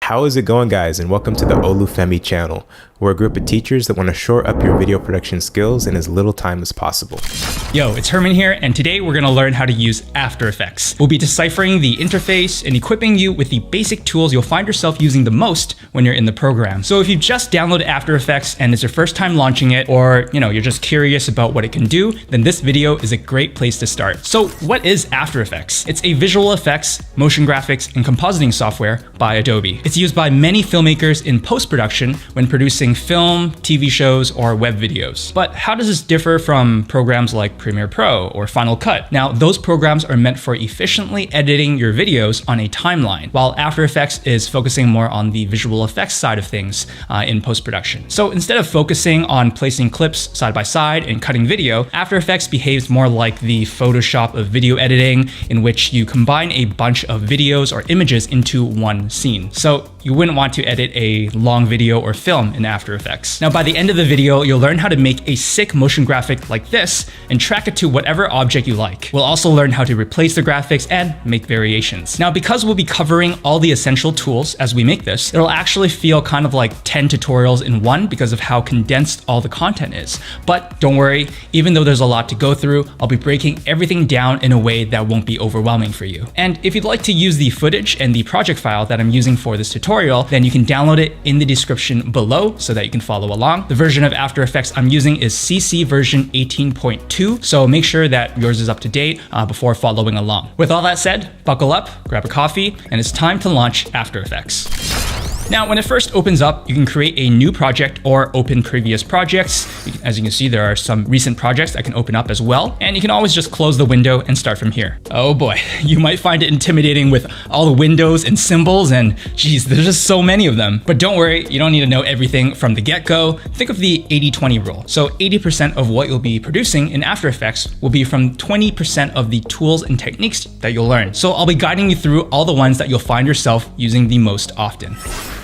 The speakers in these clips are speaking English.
How is it going, guys, and welcome to the Olufemi channel. We're a group of teachers that want to shore up your video production skills in as little time as possible. Yo, it's Herman here, and today we're going to learn how to use After Effects. We'll be deciphering the interface and equipping you with the basic tools you'll find yourself using the most when you're in the program. So if you've just downloaded After Effects and it's your first time launching it, or you're just curious about what it can do, then this video is a great place to start. So what is After Effects? It's a visual effects, motion graphics, and compositing software by Adobe. It's used by many filmmakers in post-production when producing film, TV shows, or web videos. But how does this differ from programs like Premiere Pro or Final Cut? Now, those programs are meant for efficiently editing your videos on a timeline, while After Effects is focusing more on the visual effects side of things in post-production. So instead of focusing on placing clips side by side and cutting video, After Effects behaves more like the Photoshop of video editing, in which you combine a bunch of videos or images into one scene. So you wouldn't want to edit a long video or film in After Effects. Now, by the end of the video, you'll learn how to make a sick motion graphic like this and track it to whatever object you like. We'll also learn how to replace the graphics and make variations. Now, because we'll be covering all the essential tools as we make this, it'll actually feel kind of like 10 tutorials in one because of how condensed all the content is. But don't worry, even though there's a lot to go through, I'll be breaking everything down in a way that won't be overwhelming for you. And if you'd like to use the footage and the project file that I'm using for this tutorial, then you can download it in the description below so that you can follow along. The version of After Effects I'm using is CC version 18.2, so make sure that yours is up to date before following along. With all that said, buckle up, grab a coffee, and it's time to launch After Effects. Now, when it first opens up, you can create a new project or open previous projects. As you can see, there are some recent projects that can open up as well. And you can always just close the window and start from here. Oh boy, you might find it intimidating with all the windows and symbols, and geez, there's just so many of them. But don't worry, you don't need to know everything from the get-go. Think of the 80-20 rule. So 80% of what you'll be producing in After Effects will be from 20% of the tools and techniques that you'll learn. So I'll be guiding you through all the ones that you'll find yourself using the most often.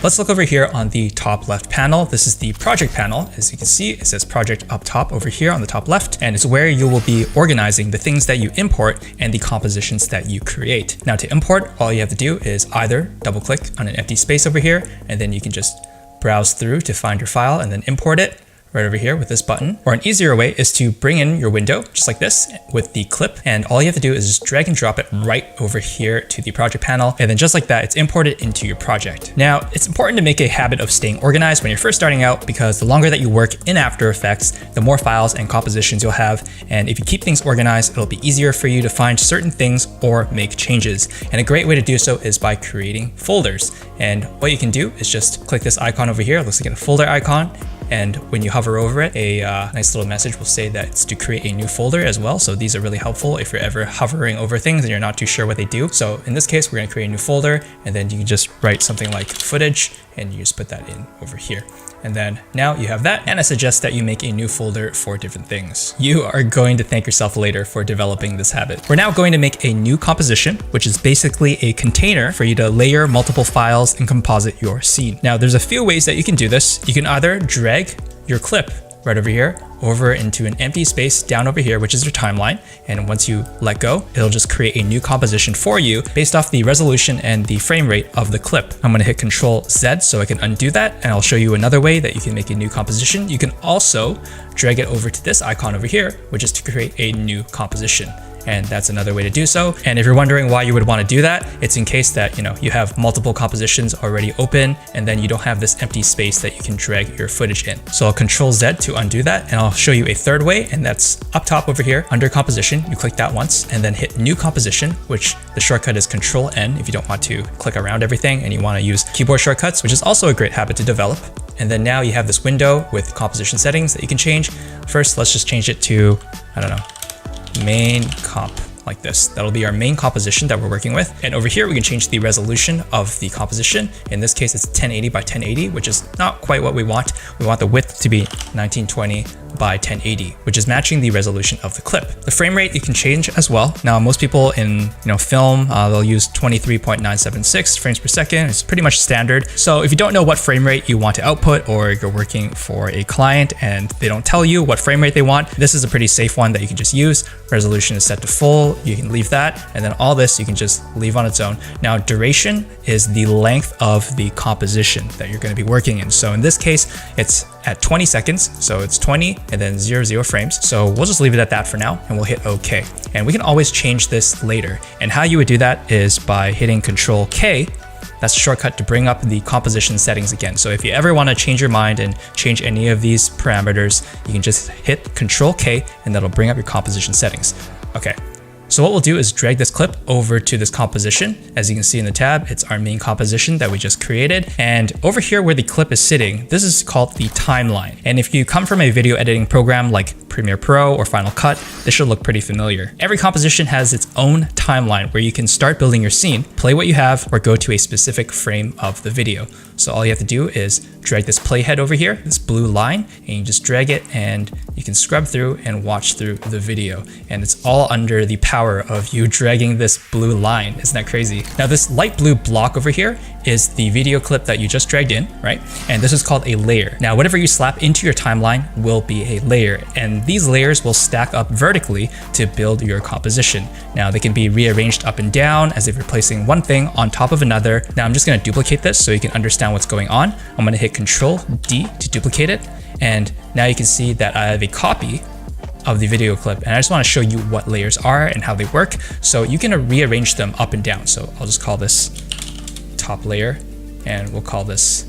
Let's look over here on the top left panel. This is the project panel. As you can see, it says project up top over here on the top left, and it's where you will be organizing the things that you import and the compositions that you create. Now, to import, all you have to do is either double click on an empty space over here, and then you can just browse through to find your file and then import it right over here with this button. Or an easier way is to bring in your window just like this with the clip, and all you have to do is just drag and drop it right over here to the project panel, and then just like that, it's imported into your project. Now, it's important to make a habit of staying organized when you're first starting out, because the longer that you work in After Effects, the more files and compositions you'll have, and if you keep things organized, it'll be easier for you to find certain things or make changes. And a great way to do so is by creating folders. And what you can do is just click this icon over here. It looks like a folder icon. And when you hover over it, a nice little message will say that it's to create a new folder as well. So these are really helpful if you're ever hovering over things and you're not too sure what they do. So in this case, we're going to create a new folder, and then you can just write something like footage, and you just put that in over here. And then now you have that, and I suggest that you make a new folder for different things. You are going to thank yourself later for developing this habit. We're now going to make a new composition, which is basically a container for you to layer multiple files and composite your scene. Now, there's a few ways that you can do this. You can either drag your clip right over here over into an empty space down over here, which is your timeline. And once you let go, it'll just create a new composition for you based off the resolution and the frame rate of the clip. I'm gonna hit Control Z so I can undo that, and I'll show you another way that you can make a new composition. You can also drag it over to this icon over here, which is to create a new composition. And that's another way to do so. And if you're wondering why you would want to do that, it's in case that you have multiple compositions already open, and then you don't have this empty space that you can drag your footage in. So I'll Control Z to undo that, and I'll show you a third way, and that's up top over here under composition. You click that once and then hit new composition, which the shortcut is Control N if you don't want to click around everything and you want to use keyboard shortcuts, which is also a great habit to develop. And then now you have this window with composition settings that you can change. First, let's just change it to, I don't know, main comp, like this. That'll be our main composition that we're working with. And over here, we can change the resolution of the composition. In this case, it's 1080 by 1080, which is not quite what we want. We want the width to be 1920 by 1080, which is matching the resolution of the clip. The frame rate you can change as well. Now, most people in film, they'll use 23.976 frames per second. It's pretty much standard. So if you don't know what frame rate you want to output, or you're working for a client and they don't tell you what frame rate they want, this is a pretty safe one that you can just use. Resolution is set to full. You can leave that. And then all this you can just leave on its own. Now, duration is the length of the composition that you're going to be working in. So in this case, it's at 20 seconds. So it's 20 and then 00 frames. So we'll just leave it at that for now and we'll hit OK. And we can always change this later. And how you would do that is by hitting Control K. That's a shortcut to bring up the composition settings again. So if you ever want to change your mind and change any of these parameters, you can just hit Control K and that'll bring up your composition settings. Okay. So what we'll do is drag this clip over to this composition. As you can see in the tab, it's our main composition that we just created. And over here where the clip is sitting, this is called the timeline. And if you come from a video editing program like Premiere Pro or Final Cut, this should look pretty familiar. Every composition has its own timeline where you can start building your scene, play what you have, or go to a specific frame of the video. So all you have to do is drag this playhead over here, this blue line, and you just drag it and you can scrub through and watch through the video. And it's all under the power of you dragging this blue line. Isn't that crazy? Now this light blue block over here is the video clip that you just dragged in, right? And this is called a layer. Now, whatever you slap into your timeline will be a layer, and these layers will stack up vertically to build your composition. Now, they can be rearranged up and down as if you're placing one thing on top of another. Now, I'm just gonna duplicate this so you can understand what's going on. I'm gonna hit Control D to duplicate it. And now you can see that I have a copy of the video clip, and I just want to show you what layers are and how they work. So you can rearrange them up and down. So I'll just call this top layer and we'll call this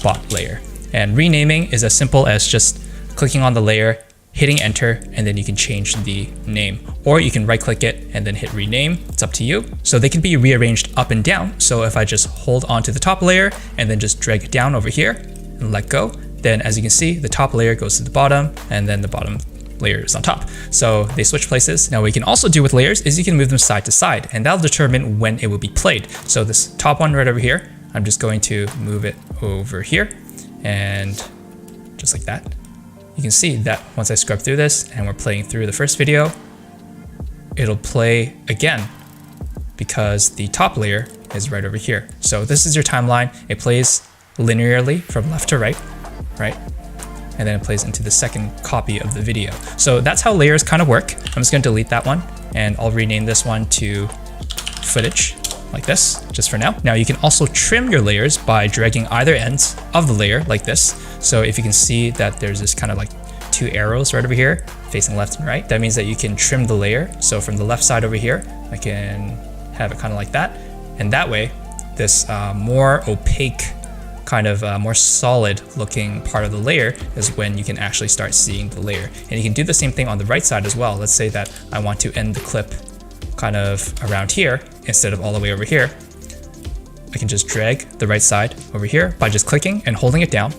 bot layer. And renaming is as simple as just clicking on the layer, hitting enter, and then you can change the name, or you can right click it and then hit rename. It's up to you. So they can be rearranged up and down. So if I just hold onto the top layer and then just drag it down over here and let go, then as you can see, the top layer goes to the bottom and then the bottom layer is on top. So they switch places. Now what you can also do with layers is you can move them side to side, and that'll determine when it will be played. So this top one right over here, I'm just going to move it over here, and just like that. You can see that once I scrub through this and we're playing through the first video, it'll play again because the top layer is right over here. So this is your timeline. It plays linearly from left to right, right? And then it plays into the second copy of the video. So that's how layers kind of work. I'm just gonna delete that one and I'll rename this one to footage like this, just for now. Now you can also trim your layers by dragging either ends of the layer like this. So if you can see that there's this kind of like two arrows right over here facing left and right, that means that you can trim the layer. So from the left side over here, I can have it kind of like that. And that way, this more opaque, kind of more solid looking part of the layer is when you can actually start seeing the layer. And you can do the same thing on the right side as well. Let's say that I want to end the clip kind of around here instead of all the way over here. I can just drag the right side over here by just clicking and holding it down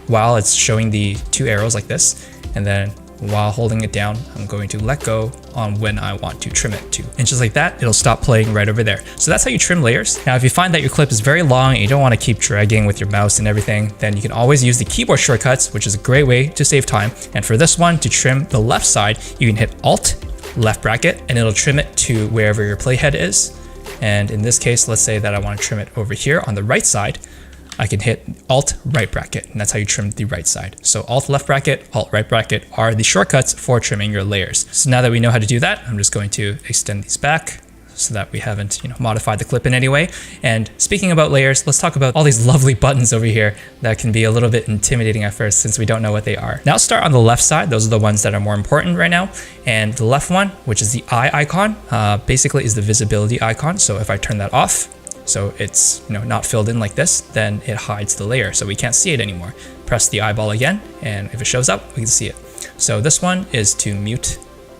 while it's showing the two arrows like this. And then while holding it down, I'm going to let go on when I want to trim it to. And just like that, it'll stop playing right over there. So that's how you trim layers. Now, if you find that your clip is very long and you don't want to keep dragging with your mouse and everything, then you can always use the keyboard shortcuts, which is a great way to save time. And for this one, to trim the left side, you can hit Alt, left bracket, and it'll trim it to wherever your playhead is. And in this case, let's say that I want to trim it over here on the right side. I can hit Alt right bracket, and that's how you trim the right side. So Alt left bracket, Alt right bracket are the shortcuts for trimming your layers. So now that we know how to do that, I'm just going to extend these back so that we haven't, modified the clip in any way. And speaking about layers, let's talk about all these lovely buttons over here that can be a little bit intimidating at first since we don't know what they are. Now start on the left side. Those are the ones that are more important right now. And the left one, which is the eye icon, basically is the visibility icon. So if I turn that off, so it's not filled in like this, then it hides the layer, so we can't see it anymore. Press the eyeball again, and if it shows up, we can see it. So this one is to mute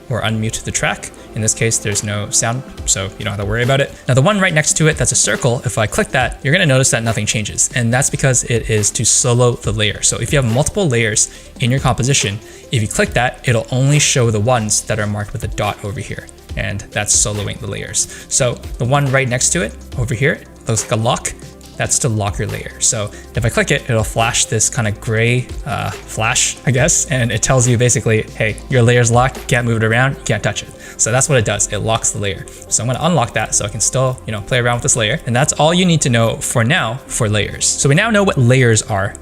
or unmute the track. In this case, there's no sound, so you don't have to worry about it. Now the one right next to it that's a circle, if I click that, you're gonna notice that nothing changes. And that's because it is to solo the layer. So if you have multiple layers in your composition, if you click that, it'll only show the ones that are marked with a dot over here. And that's soloing the layers. So the one right next to it over here looks like a lock. that's to lock your layer. So if I click it, it'll flash this kind of gray flash, I guess, and it tells you basically, hey, your layer's locked, you can't move it around, you can't touch it. So that's what it does, it locks the layer. So I'm gonna unlock that so I can still, play around with this layer. And that's all you need to know for now for layers. So we now know what layers are.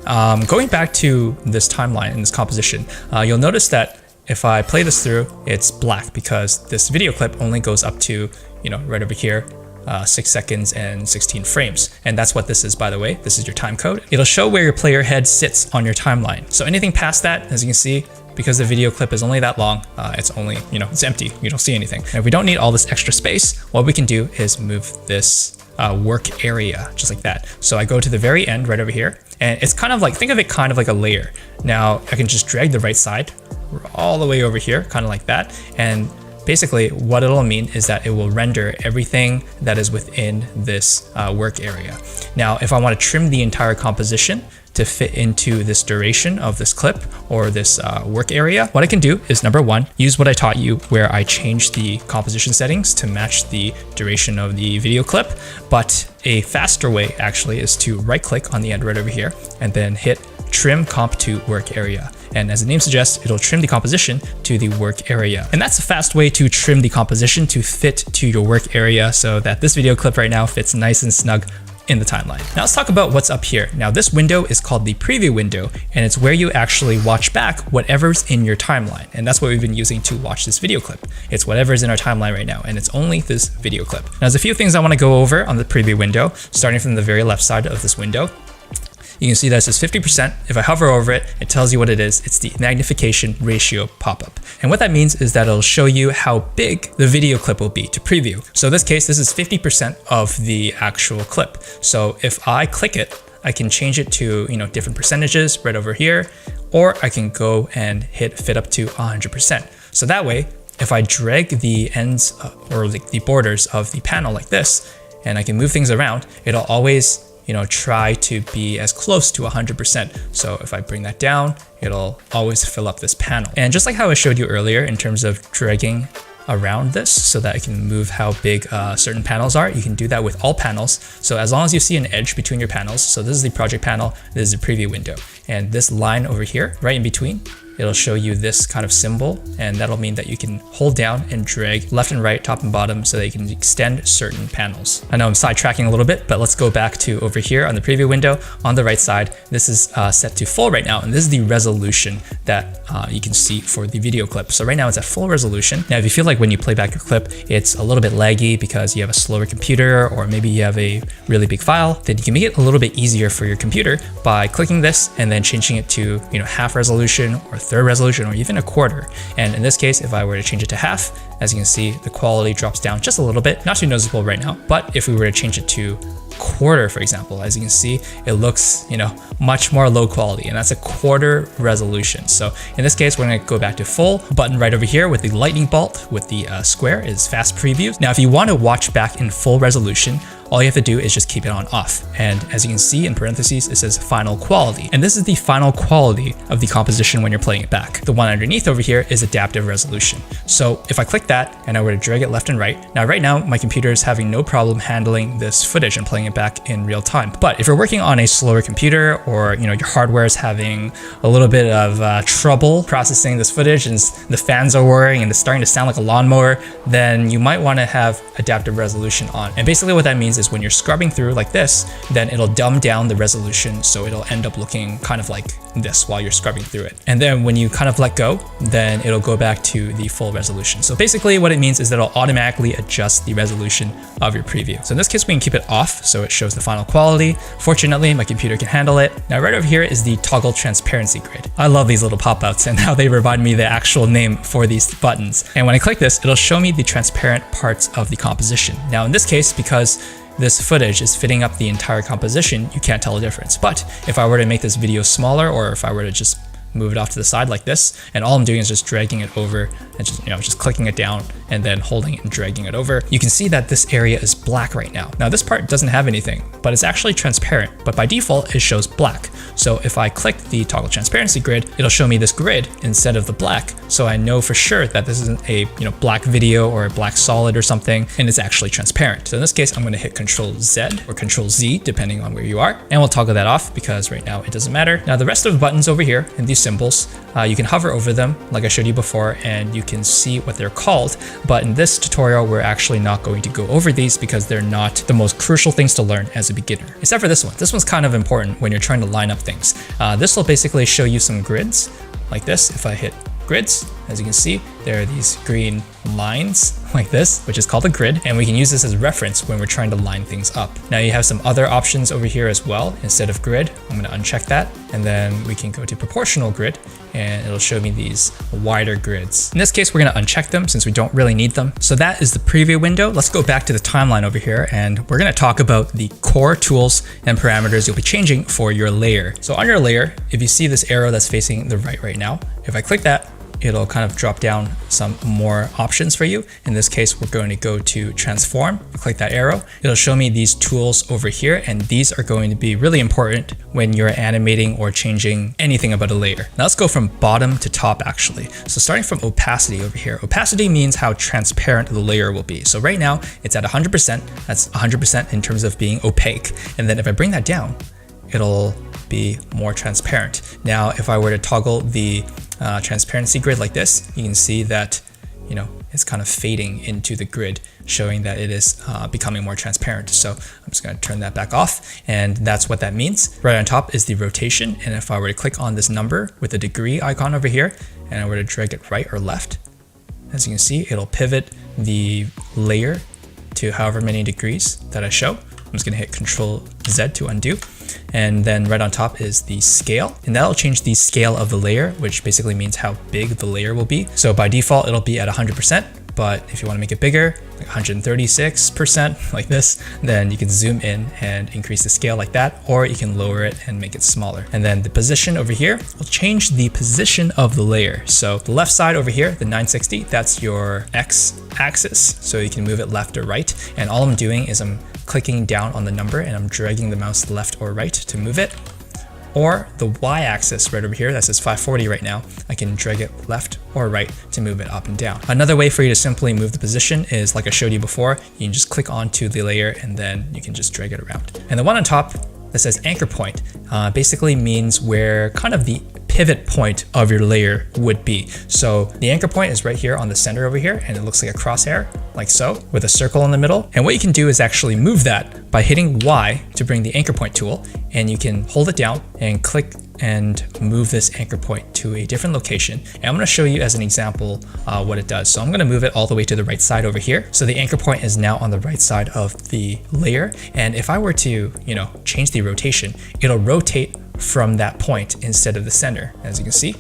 Going back to this timeline and this composition, you'll notice that if I play this through, it's black because this video clip only goes up to, right over here, 6 seconds and 16 frames. And that's what this is, by the way. This is your time code. It'll show where your player head sits on your timeline. So anything past that, as you can see, because the video clip is only that long, it's only, it's empty. You don't see anything. And if we don't need all this extra space, what we can do is move this work area just like that. So I go to the very end right over here, and it's kind of like, think of it kind of like a layer. Now I can just drag the right side all the way over here, kind of like that. And basically what it'll mean is that it will render everything that is within this work area. Now, if I want to trim the entire composition to fit into this duration of this clip or this work area, what I can do is, number one, use what I taught you where I changed the composition settings to match the duration of the video clip. But a faster way actually is to right click on the end right over here and then hit trim comp to work area. And as the name suggests, it'll trim the composition to the work area. And that's a fast way to trim the composition to fit to your work area so that this video clip right now fits nice and snug in the timeline. Now let's talk about what's up here. Now this window is called the preview window, and it's where you actually watch back whatever's in your timeline. And that's what we've been using to watch this video clip. It's whatever's in our timeline right now, and it's only this video clip. Now there's a few things I want to go over on the preview window, starting from the very left side of this window. You can see that it says 50%. If I hover over it, it tells you what it is. It's the magnification ratio pop-up. And what that means is that it'll show you how big the video clip will be to preview. So in this case, this is 50% of the actual clip. So if I click it, I can change it to, different percentages right over here, or I can go and hit fit up to 100%. So that way, if I drag the ends or the borders of the panel like this, and I can move things around, it'll always try to be as close to 100%. So if I bring that down, it'll always fill up this panel. And just like how I showed you earlier in terms of dragging around this so that I can move how big certain panels are, you can do that with all panels. So as long as you see an edge between your panels, so this is the project panel, this is the preview window, and this line over here, right in between, it'll show you this kind of symbol, and that'll mean that you can hold down and drag left and right, top and bottom, so that you can extend certain panels. I know I'm sidetracking a little bit, but let's go back to over here on the preview window. On the right side, this is set to full right now, and this is the resolution that you can see for the video clip. So right now it's at full resolution. Now, if you feel like when you play back your clip, it's a little bit laggy because you have a slower computer, or maybe you have a really big file, then you can make it a little bit easier for your computer by clicking this and then changing it to half resolution or third resolution or even a quarter. And in this case, if I were to change it to half, as you can see, the quality drops down just a little bit, not too noticeable right now. But if we were to change it to quarter, for example, as you can see, it looks, much more low quality, and that's a quarter resolution. So in this case, we're gonna go back to full. Button right over here with the lightning bolt with the square is fast preview. Now, if you want to watch back in full resolution, all you have to do is just keep it on off. And as you can see in parentheses, it says final quality. And this is the final quality of the composition when you're playing it back. The one underneath over here is adaptive resolution. So if I click that and I were to drag it left and right, now right now my computer is having no problem handling this footage and playing it back in real time. But if you're working on a slower computer, or your hardware is having a little bit of trouble processing this footage and the fans are whirring and it's starting to sound like a lawnmower, then you might want to have adaptive resolution on. And basically what that means is when you're scrubbing through like this, then it'll dumb down the resolution, so it'll end up looking kind of like this while you're scrubbing through it. And then when you kind of let go, then it'll go back to the full resolution. So basically what it means is that it'll automatically adjust the resolution of your preview. So in this case, we can keep it off so it shows the final quality. Fortunately, my computer can handle it. Now right over here is the toggle transparency grid. I love these little pop-outs and how they remind me the actual name for these buttons. And when I click this, it'll show me the transparent parts of the composition. Now in this case, because this footage is fitting up the entire composition, you can't tell the difference. But if I were to make this video smaller, or if I were to just move it off to the side like this, and all I'm doing is just dragging it over and just clicking it down and then holding it and dragging it over, you can see that this area is black right now. Now this part doesn't have anything, but it's actually transparent, but by default it shows black. So if I click the toggle transparency grid, it'll show me this grid instead of the black. So I know for sure that this isn't a black video or a black solid or something, and it's actually transparent. So in this case, I'm going to hit Control Z or Control Z, depending on where you are. And we'll toggle that off because right now it doesn't matter. Now the rest of the buttons over here and these symbols, you can hover over them like I showed you before, and you can see what they're called. But in this tutorial, we're actually not going to go over these because they're not the most crucial things to learn as a beginner, except for this one. This one's kind of important when you're trying to line up things. This will basically show you some grids like this. If I hit grids, as you can see, there are these green lines like this, which is called a grid, and we can use this as reference when we're trying to line things up. Now you have some other options over here as well. Instead of grid, I'm going to uncheck that, and then we can go to proportional grid, and it'll show me these wider grids. In this case, we're going to uncheck them since we don't really need them. So that is the preview window. Let's go back to the timeline over here, and we're going to talk about the core tools and parameters you'll be changing for your layer. So on your layer, if you see this arrow that's facing the right now, if I click that, it'll kind of drop down some more options for you. In this case, we're going to go to transform, click that arrow. It'll show me these tools over here, and these are going to be really important when you're animating or changing anything about a layer. Now let's go from bottom to top actually. So starting from opacity over here, opacity means how transparent the layer will be. So right now it's at 100%, that's 100% in terms of being opaque. And then if I bring that down, it'll be more transparent. Now, if I were to toggle the transparency grid like this, you can see that, it's kind of fading into the grid, showing that it is becoming more transparent. So I'm just going to turn that back off, and that's what that means. Right on top is the rotation, and if I were to click on this number with the degree icon over here, and I were to drag it right or left, as you can see, it'll pivot the layer to however many degrees that I show. I'm just going to hit Control Z to undo. And then right on top is the scale, and that'll change the scale of the layer, which basically means how big the layer will be. So by default, it'll be at 100%, but if you want to make it bigger, like 136% like this, then you can zoom in and increase the scale like that, or you can lower it and make it smaller. And then the position over here will change the position of the layer. So the left side over here, the 960, that's your X axis. So you can move it left or right. And all I'm doing is I'm clicking down on the number and I'm dragging the mouse left or right to move it. Or the y-axis right over here, that says 540 right now, I can drag it left or right to move it up and down. Another way for you to simply move the position is, like I showed you before, you can just click onto the layer and then you can just drag it around. And the one on top that says anchor point basically means where kind of the pivot point of your layer would be. So the anchor point is right here on the center over here, and it looks like a crosshair, like so, with a circle in the middle. And what you can do is actually move that by hitting Y to bring the anchor point tool, and you can hold it down and click and move this anchor point to a different location. And I'm going to show you as an example what it does. So I'm going to move it all the way to the right side over here. So the anchor point is now on the right side of the layer. And if I were to, change the rotation, it'll rotate from that point instead of the center, as you can see.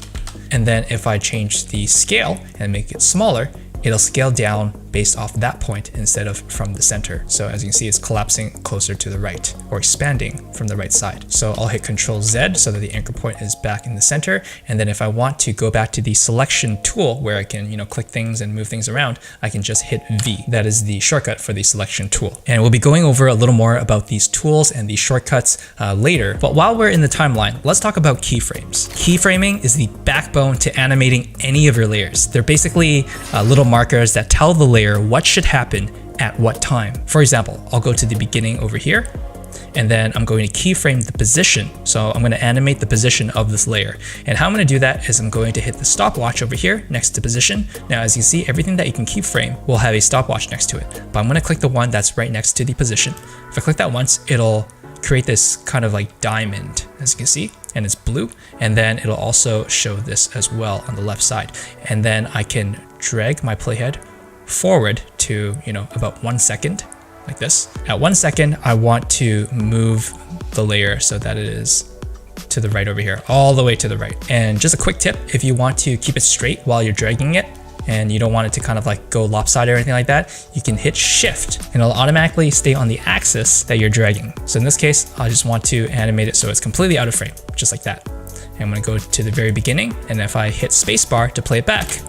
And then if I change the scale and make it smaller, it'll scale down based off that point instead of from the center. So as you can see, it's collapsing closer to the right or expanding from the right side. So I'll hit Control Z so that the anchor point is back in the center. And then if I want to go back to the selection tool where I can, click things and move things around, I can just hit V. That is the shortcut for the selection tool. And we'll be going over a little more about these tools and these shortcuts later. But while we're in the timeline, let's talk about keyframes. Keyframing is the backbone to animating any of your layers. They're basically little markers that tell the layer what should happen at what time. For example, I'll go to the beginning over here, and then I'm going to keyframe the position. So I'm going to animate the position of this layer. And how I'm going to do that is I'm going to hit the stopwatch over here next to position. Now, as you see, everything that you can keyframe will have a stopwatch next to it. But I'm going to click the one that's right next to the position. If I click that once, it'll create this kind of like diamond, as you can see, and it's blue. And then it'll also show this as well on the left side. And then I can drag my playhead forward to, about 1 second, like this. At 1 second, I want to move the layer so that it is to the right over here, all the way to the right. And just a quick tip, if you want to keep it straight while you're dragging it, and you don't want it to kind of like go lopsided or anything like that, you can hit Shift and it'll automatically stay on the axis that you're dragging. So in this case, I just want to animate it so it's completely out of frame, just like that. And I'm gonna go to the very beginning, and if I hit spacebar to play it back,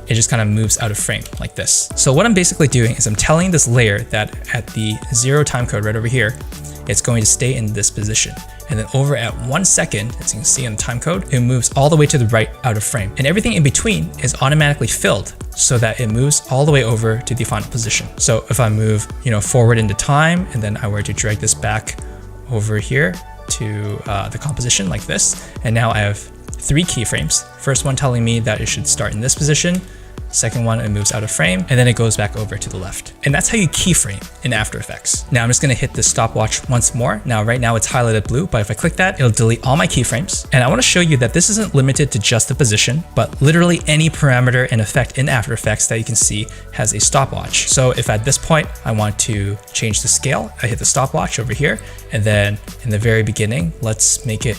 it just kind of moves out of frame like this. So what I'm basically doing is I'm telling this layer that at the 0 time code right over here, it's going to stay in this position. And then over at 1 second, as you can see in the time code, it moves all the way to the right out of frame. And everything in between is automatically filled so that it moves all the way over to the final position. So if I move, forward into time, and then I were to drag this back over here to the composition like this, and now I have 3 keyframes. First one telling me that it should start in this position. Second one, it moves out of frame, and then it goes back over to the left. And that's how you keyframe in After Effects. Now I'm just gonna hit the stopwatch once more. Now right now it's highlighted blue, but if I click that, it'll delete all my keyframes. And I wanna show you that this isn't limited to just the position, but literally any parameter and effect in After Effects that you can see has a stopwatch. So if at this point I want to change the scale, I hit the stopwatch over here, and then in the very beginning, let's make it,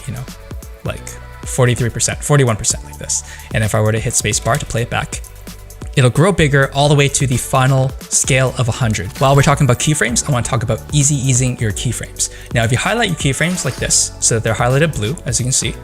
like 43%, 41% like this. And if I were to hit spacebar to play it back, it'll grow bigger all the way to the final scale of 100. While we're talking about keyframes, I want to talk about easing your keyframes. Now, if you highlight your keyframes like this, so that they're highlighted blue, as you can see,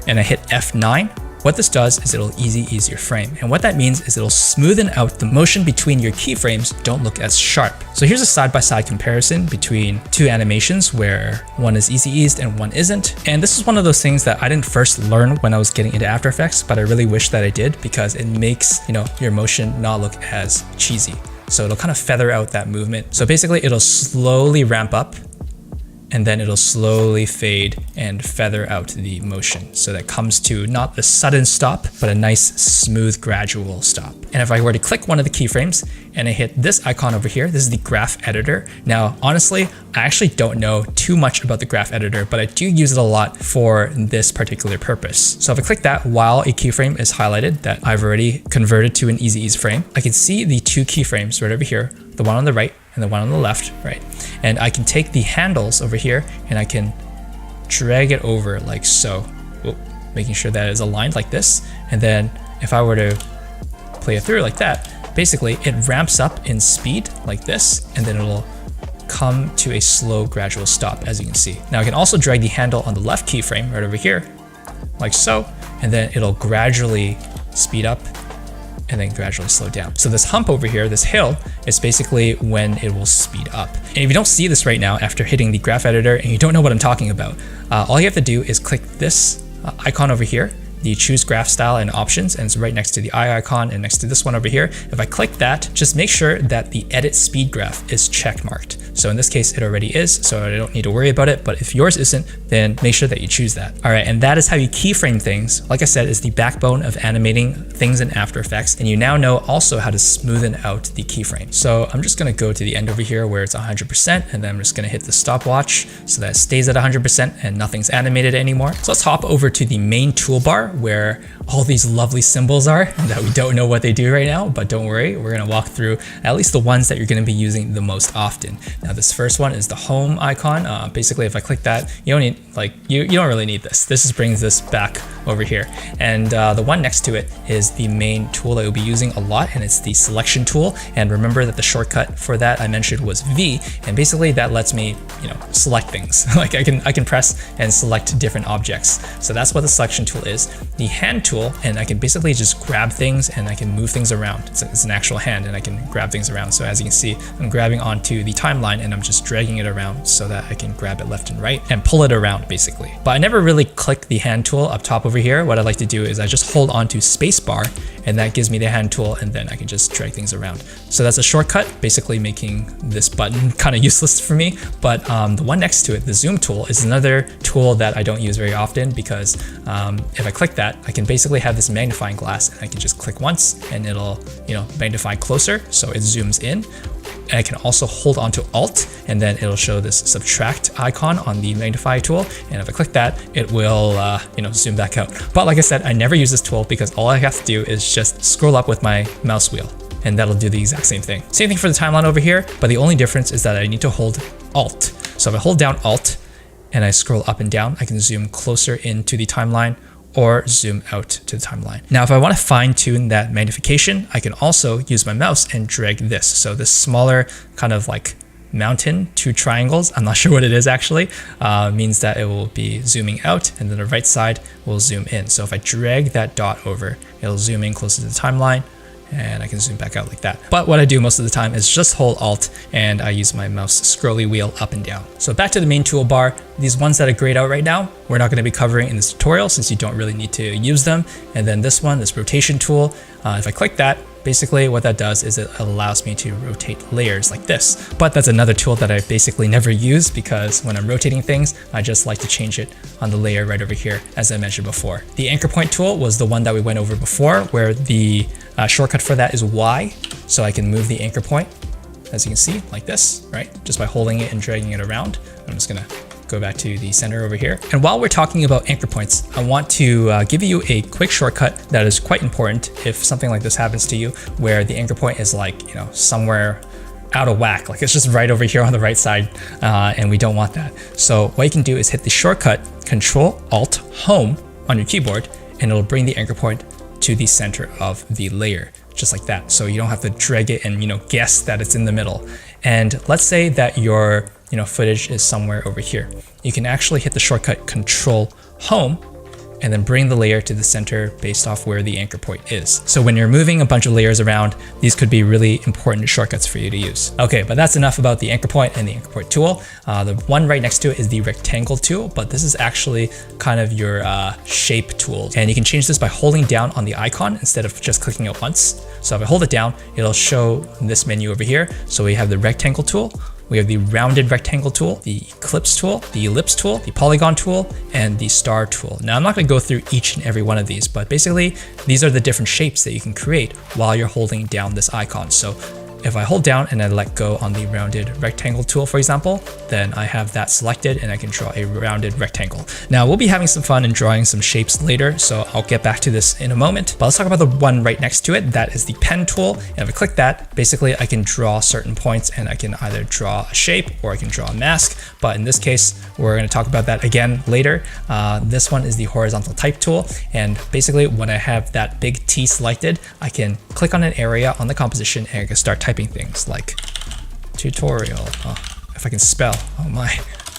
and I hit F9, what this does is it'll ease your frame. And what that means is it'll smoothen out the motion between your keyframes don't look as sharp. So here's a side-by-side comparison between 2 animations where one is eased and one isn't. And this is one of those things that I didn't first learn when I was getting into After Effects, but I really wish that I did, because it makes, your motion not look as cheesy. So it'll kind of feather out that movement. So basically it'll slowly ramp up, and then it'll slowly fade and feather out the motion. So that comes to not the sudden stop, but a nice, smooth, gradual stop. And if I were to click one of the keyframes and I hit this icon over here, this is the graph editor. Now, honestly, I actually don't know too much about the graph editor, but I do use it a lot for this particular purpose. So if I click that while a keyframe is highlighted that I've already converted to an ease frame, I can see the 2 keyframes right over here, the one on the right and the one on the left, right? And I can take the handles over here and I can drag it over like so, making sure that it is aligned like this. And then if I were to play it through like that, basically it ramps up in speed like this, and then it'll come to a slow gradual stop, as you can see. Now I can also drag the handle on the left keyframe right over here, like so, and then it'll gradually speed up and then gradually slow down. So this hump over here, this hill, is basically when it will speed up. And if you don't see this right now after hitting the graph editor and you don't know what I'm talking about, all you have to do is click this icon over here, the choose graph style and options, and it's right next to the eye icon and next to this one over here. If I click that, just make sure that the edit speed graph is check marked. So in this case, it already is, so I don't need to worry about it. But if yours isn't, then make sure that you choose that. All right, and that is how you keyframe things. Like I said, is the backbone of animating things in After Effects. And you now know also how to smoothen out the keyframe. So I'm just gonna go to the end over here where it's 100%, and then I'm just gonna hit the stopwatch so that it stays at 100% and nothing's animated anymore. So let's hop over to the main toolbar where all these lovely symbols are that we don't know what they do right now, but don't worry, we're gonna walk through at least the ones that you're gonna be using the most often. Now this first one is the home icon. Basically if I click that, you don't need, you don't really need this. This just brings this back over here. And the one next to it is the main tool that you'll be using a lot, and it's the selection tool. And remember that the shortcut for that I mentioned was V, and basically that lets me, select things. Like I can press and select different objects. So that's what the selection tool is. The hand tool, and I can basically just grab things and I can move things around. It's an actual hand and I can grab things around. So as you can see, I'm grabbing onto the timeline and I'm just dragging it around so that I can grab it left and right and pull it around basically. But I never really click the hand tool up top over here. What I like to do is I just hold onto spacebar, and that gives me the hand tool, and then I can just drag things around. So that's a shortcut, basically making this button kind of useless for me. But the one next to it, the zoom tool, is another tool that I don't use very often because if I click that, I can basically have this magnifying glass and I can just click once and it'll, magnify closer. So it zooms in. And I can also hold on to Alt, and then it'll show this subtract icon on the magnify tool. And if I click that, it will, zoom back out. But like I said, I never use this tool because all I have to do is just scroll up with my mouse wheel, and that'll do the exact same thing. Same thing for the timeline over here, but the only difference is that I need to hold Alt. So if I hold down Alt and I scroll up and down, I can zoom closer into the timeline or zoom out to the timeline. Now, if I want to fine tune that magnification, I can also use my mouse and drag this. So this smaller kind of like mountain, 2 triangles, I'm not sure what it is actually, means that it will be zooming out, and then the right side will zoom in. So if I drag that dot over, it'll zoom in closer to the timeline, and I can zoom back out like that. But what I do most of the time is just hold Alt and I use my mouse scrolly wheel up and down. So back to the main toolbar, these ones that are grayed out right now, we're not going to be covering in this tutorial since you don't really need to use them. And then this one, this rotation tool, if I click that, basically what that does is it allows me to rotate layers like this. But that's another tool that I basically never use because when I'm rotating things, I just like to change it on the layer right over here, as I mentioned before. The anchor point tool was the one that we went over before, where the shortcut for that is Y. So I can move the anchor point, as you can see, like this, right? Just by holding it and dragging it around. I'm just gonna go back to the center over here. And while we're talking about anchor points, I want to give you a quick shortcut that is quite important if something like this happens to you, where the anchor point is like, you know, somewhere out of whack, like it's just right over here on the right side, and we don't want that. So what you can do is hit the shortcut Control-Alt-Home on your keyboard, and it'll bring the anchor point to the center of the layer, just like that. So you don't have to drag it and, you know, guess that it's in the middle. And let's say that your footage is somewhere over here. You can actually hit the shortcut Control-Home and then bring the layer to the center based off where the anchor point is. So when you're moving a bunch of layers around, these could be really important shortcuts for you to use. Okay, but that's enough about the anchor point and the anchor point tool. The one right next to it is the rectangle tool, but this is actually kind of your shape tool. And you can change this by holding down on the icon instead of just clicking it once. So if I hold it down, it'll show this menu over here. So we have the rectangle tool, we have the rounded rectangle tool, the ellipse tool, the polygon tool, and the star tool. Now I'm not going to go through each and every one of these, but basically these are the different shapes that you can create while you're holding down this icon. So if I hold down and I let go on the rounded rectangle tool, for example, then I have that selected and I can draw a rounded rectangle. Now we'll be having some fun and drawing some shapes later, so I'll get back to this in a moment. But let's talk about the one right next to it. That is the pen tool. And if I click that, basically I can draw certain points and I can either draw a shape or I can draw a mask. But in this case, we're going to talk about that again later. This one is the horizontal type tool. And basically when I have that big T selected, I can click on an area on the composition and I can start typing things like tutorial. Oh, if I can spell, oh my.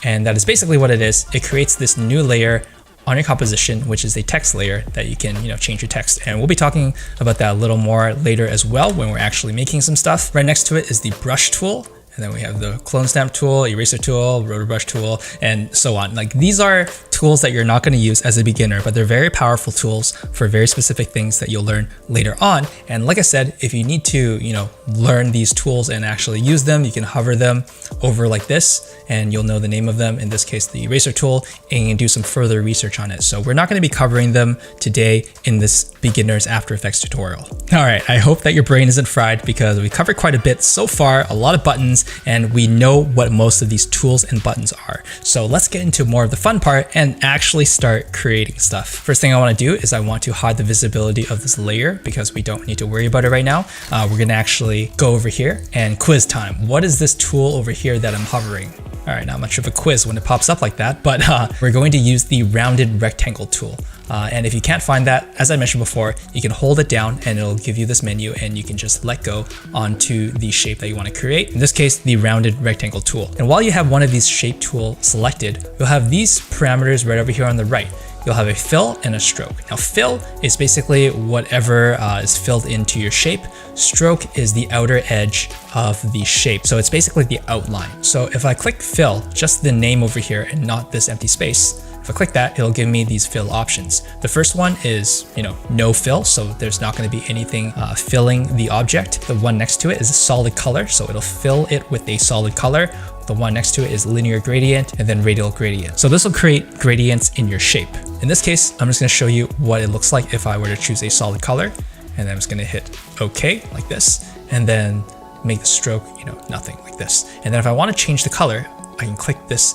And that is basically what it is. It creates this new layer on your composition, which is a text layer that you can, change your text. And we'll be talking about that a little more later as well when we're actually making some stuff. Right next to it is the brush tool. And then we have the clone stamp tool, eraser tool, rotor brush tool, and so on. Like these are tools that you're not going to use as a beginner, but they're very powerful tools for very specific things that you'll learn later on. And like I said, if you need to, learn these tools and actually use them, you can hover them over like this and you'll know the name of them. In this case, the eraser tool, and you can do some further research on it. So we're not going to be covering them today in this beginner's After Effects tutorial. All right, I hope that your brain isn't fried because we covered quite a bit so far, a lot of buttons, and we know what most of these tools and buttons are. So let's get into more of the fun part and actually start creating stuff. First thing I want to do is I want to hide the visibility of this layer because we don't need to worry about it right now. We're going to actually go over here and quiz time. What is this tool over here that I'm hovering? All right, not much of a quiz when it pops up like that, but we're going to use the rounded rectangle tool. And if you can't find that, as I mentioned before, you can hold it down and it'll give you this menu and you can just let go onto the shape that you want to create. In this case, the rounded rectangle tool. And while you have one of these shape tools selected, you'll have these parameters right over here on the right. You'll have a fill and a stroke. Now fill is basically whatever is filled into your shape. Stroke is the outer edge of the shape. So it's basically the outline. So if I click fill, just the name over here and not this empty space, if I click that, it'll give me these fill options. The first one is, no fill. So there's not going to be anything filling the object. The one next to it is a solid color. So it'll fill it with a solid color. The one next to it is linear gradient and then radial gradient. So this will create gradients in your shape. In this case, I'm just going to show you what it looks like if I were to choose a solid color. And then I'm just going to hit OK like this, and then make the stroke, nothing like this. And then if I want to change the color, I can click this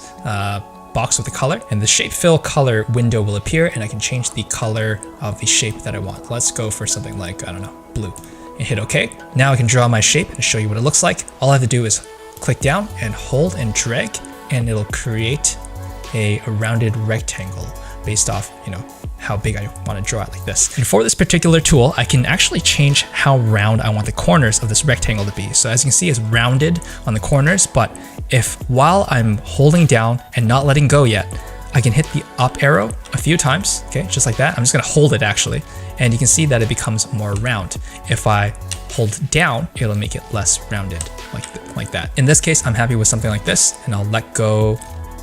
box with the color and the shape fill color window will appear and I can change the color of the shape that I want. Let's go for something like, I don't know, blue, and hit OK. Now I can draw my shape and show you what it looks like. All I have to do is click down and hold and drag and it'll create a rounded rectangle based off, how big I want to draw it like this. And for this particular tool, I can actually change how round I want the corners of this rectangle to be. So as you can see, it's rounded on the corners, but if while I'm holding down and not letting go yet, I can hit the up arrow a few times, okay, just like that. I'm just gonna hold it actually, and you can see that it becomes more round. If I hold down, it'll make it less rounded, like that. In this case, I'm happy with something like this, and I'll let go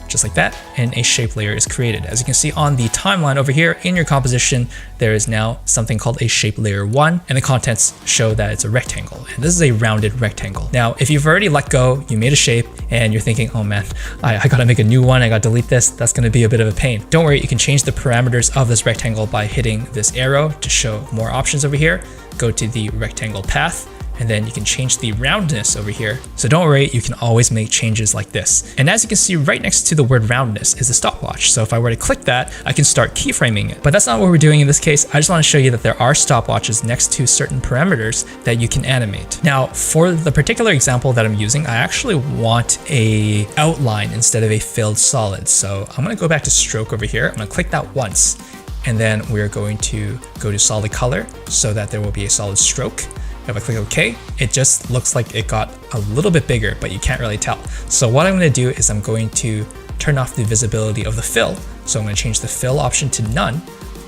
just like that, and a shape layer is created. As you can see on the timeline over here in your composition, there is now something called a shape layer 1, and the contents show that it's a rectangle, and this is a rounded rectangle. Now, if you've already let go, you made a shape, and you're thinking, oh man, I gotta make a new one, I gotta delete this, that's gonna be a bit of a pain. Don't worry, you can change the parameters of this rectangle by hitting this arrow to show more options over here. Go to the rectangle path, and then you can change the roundness over here. So don't worry, you can always make changes like this. And as you can see right next to the word roundness is a stopwatch. So if I were to click that, I can start keyframing it. But that's not what we're doing in this case. I just want to show you that there are stopwatches next to certain parameters that you can animate. Now, for the particular example that I'm using, I actually want a outline instead of a filled solid. So I'm going to go back to stroke over here. I'm going to click that once, and then we're going to go to solid color so that there will be a solid stroke. If I click OK, it just looks like it got a little bit bigger, but you can't really tell. So what I'm going to do is I'm going to turn off the visibility of the fill. So I'm going to change the fill option to none,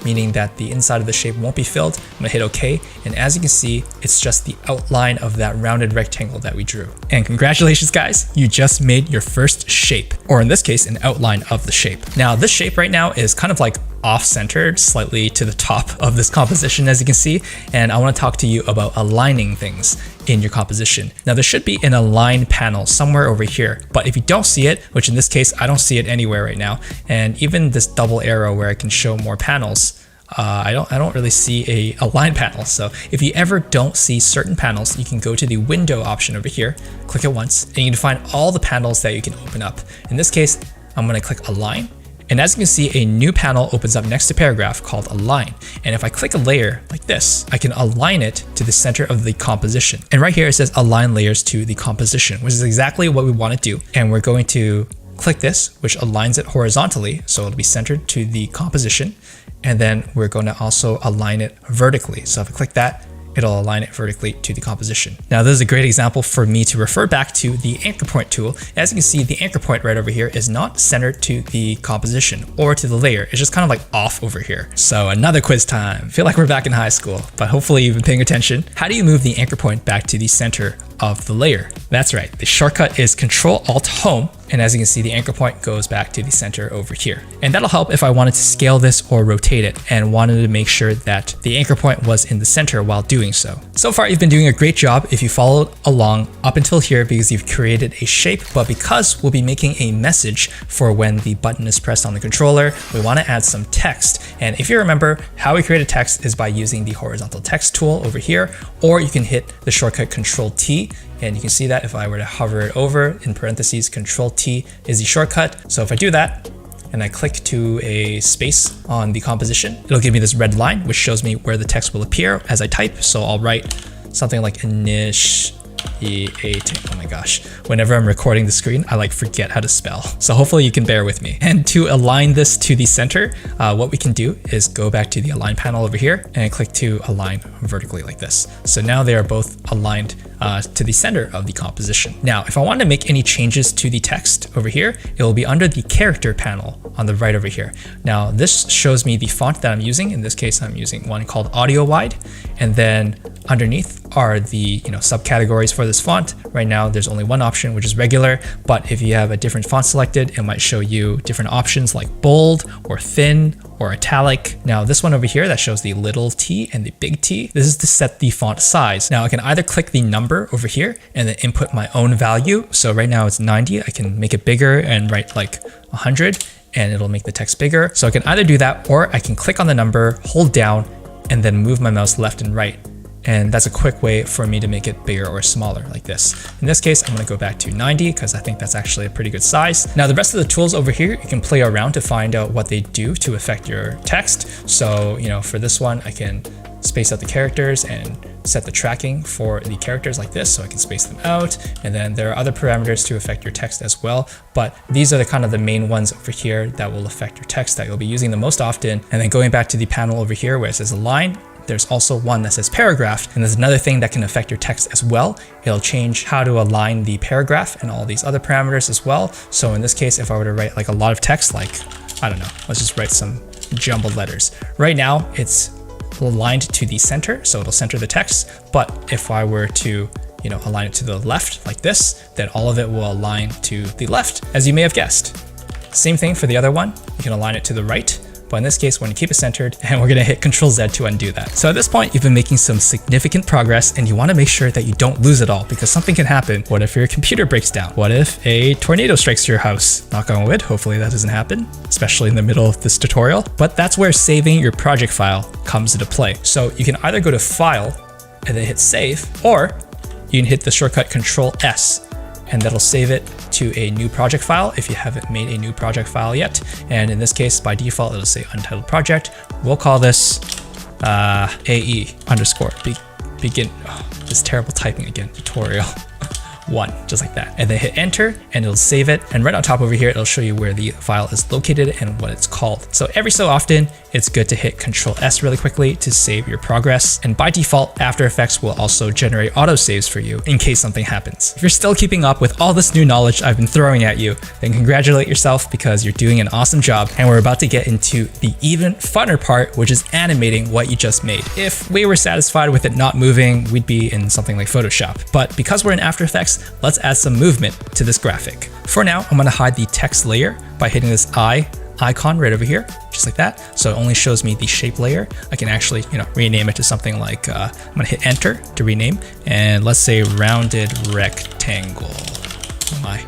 meaning that the inside of the shape won't be filled. I'm going to hit OK, and as you can see, it's just the outline of that rounded rectangle that we drew. And congratulations guys, you just made your first shape, or in this case, an outline of the shape. Now this shape right now is kind of like off-centered, slightly to the top of this composition, as you can see, and I want to talk to you about aligning things in your composition. Now there should be an align panel somewhere over here, but if you don't see it, which in this case I don't see it anywhere right now, and even this double arrow where I can show more panels, I don't really see a align panel. So if you ever don't see certain panels, you can go to the window option over here, click it once, and you can find all the panels that you can open up. In this case, I'm going to click align. And as you can see, a new panel opens up next to paragraph called align. And if I click a layer like this, I can align it to the center of the composition. And right here it says align layers to the composition, which is exactly what we want to do. And we're going to click this, which aligns it horizontally, so it'll be centered to the composition. And then we're going to also align it vertically. So if I click that, it'll align it vertically to the composition. Now, this is a great example for me to refer back to the anchor point tool. As you can see, the anchor point right over here is not centered to the composition or to the layer. It's just kind of like off over here. So another quiz time. I feel like we're back in high school, but hopefully you've been paying attention. How do you move the anchor point back to the center of the layer? That's right. The shortcut is Control-Alt-Home. And as you can see, the anchor point goes back to the center over here. And that'll help if I wanted to scale this or rotate it and wanted to make sure that the anchor point was in the center while doing so. So far, you've been doing a great job if you followed along up until here because you've created a shape, but because we'll be making a message for when the button is pressed on the controller, we want to add some text. And if you remember, how we create a text is by using the horizontal text tool over here, or you can hit the shortcut Control-T. And you can see that if I were to hover it over, in parentheses, Control-T is the shortcut. So if I do that, and I click to a space on the composition, it'll give me this red line, which shows me where the text will appear as I type. So I'll write something like initiate. Oh my gosh. Whenever I'm recording the screen, I like forget how to spell. So hopefully you can bear with me. And to align this to the center, what we can do is go back to the align panel over here and click to align vertically like this. So now they are both aligned to the center of the composition. Now, if I want to make any changes to the text over here, it will be under the character panel on the right over here. Now, this shows me the font that I'm using. In this case, I'm using one called Audio Wide. And then underneath are the subcategories for this font. Right now, there's only one option, which is regular. But if you have a different font selected, it might show you different options like bold or thin or italic. Now this one over here that shows the little t and the big T, this is to set the font size. Now I can either click the number over here and then input my own value. So right now it's 90, I can make it bigger and write like 100 and it'll make the text bigger. So I can either do that or I can click on the number, hold down, and then move my mouse left and right. And that's a quick way for me to make it bigger or smaller like this. In this case, I'm gonna go back to 90 because I think that's actually a pretty good size. Now the rest of the tools over here, you can play around to find out what they do to affect your text. So, for this one, I can space out the characters and set the tracking for the characters like this, so I can space them out. And then there are other parameters to affect your text as well, but these are the kind of the main ones over here that will affect your text that you'll be using the most often. And then going back to the panel over here where it says align, there's also one that says paragraph, and there's another thing that can affect your text as well. It'll change how to align the paragraph and all these other parameters as well. So in this case, if I were to write like a lot of text, like, I don't know, let's just write some jumbled letters. Right now, it's aligned to the center, so it'll center the text. But if I were to align it to the left like this, then all of it will align to the left, as you may have guessed. Same thing for the other one. You can align it to the right, but in this case, we're gonna keep it centered, and we're gonna hit Control Z to undo that. So at this point, you've been making some significant progress, and you wanna make sure that you don't lose it all, because something can happen. What if your computer breaks down? What if a tornado strikes your house? Knock on wood, hopefully that doesn't happen, especially in the middle of this tutorial. But that's where saving your project file comes into play. So you can either go to File, and then hit Save, or you can hit the shortcut Control S, and that'll save it to a new project file if you haven't made a new project file yet. And in this case, by default, it'll say untitled project. We'll call this AE underscore begin. Oh, this terrible typing again, tutorial 1, just like that. And then hit enter and it'll save it. And right on top over here, it'll show you where the file is located and what it's called. So every so often, it's good to hit Control S really quickly to save your progress. And by default, After Effects will also generate autosaves for you in case something happens. If you're still keeping up with all this new knowledge I've been throwing at you, then congratulate yourself because you're doing an awesome job. And we're about to get into the even funner part, which is animating what you just made. If we were satisfied with it not moving, we'd be in something like Photoshop. But because we're in After Effects, let's add some movement to this graphic. For now, I'm gonna hide the text layer by hitting this icon right over here, just like that. So it only shows me the shape layer. I can actually, rename it to something like, I'm gonna hit enter to rename, and let's say rounded rectangle.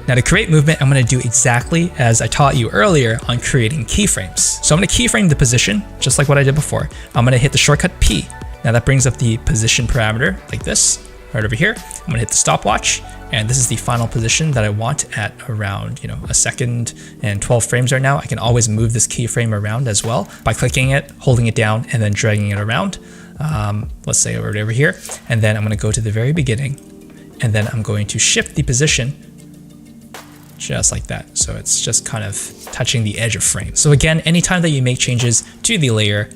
Now to create movement, I'm gonna do exactly as I taught you earlier on creating keyframes. So I'm gonna keyframe the position, just like what I did before. I'm gonna hit the shortcut P. Now that brings up the position parameter like this, right over here. I'm gonna hit the stopwatch, and this is the final position that I want at around, a second and 12 frames right now. I can always move this keyframe around as well by clicking it, holding it down, and then dragging it around. Let's say right over here. And then I'm gonna go to the very beginning, and then I'm going to shift the position just like that. So it's just kind of touching the edge of frame. So again, anytime that you make changes to the layer,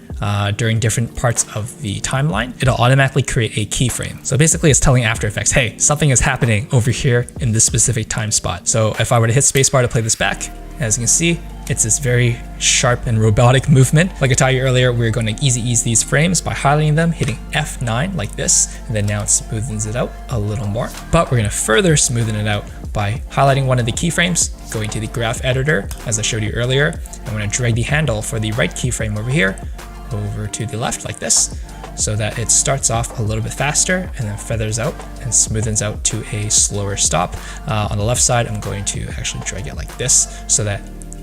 during different parts of the timeline, it'll automatically create a keyframe. So basically it's telling After Effects, hey, something is happening over here in this specific time spot. So if I were to hit spacebar to play this back, as you can see, it's this very sharp and robotic movement. Like I taught you earlier, we're going to easy ease these frames by highlighting them, hitting F9 like this, and then now it smoothens it out a little more. But we're going to further smoothen it out by highlighting one of the keyframes, going to the graph editor, as I showed you earlier. I'm going to drag the handle for the right keyframe over here, over to the left like this, so that it starts off a little bit faster and then feathers out and smoothens out to a slower stop. On the left side, I'm going to actually drag it like this so that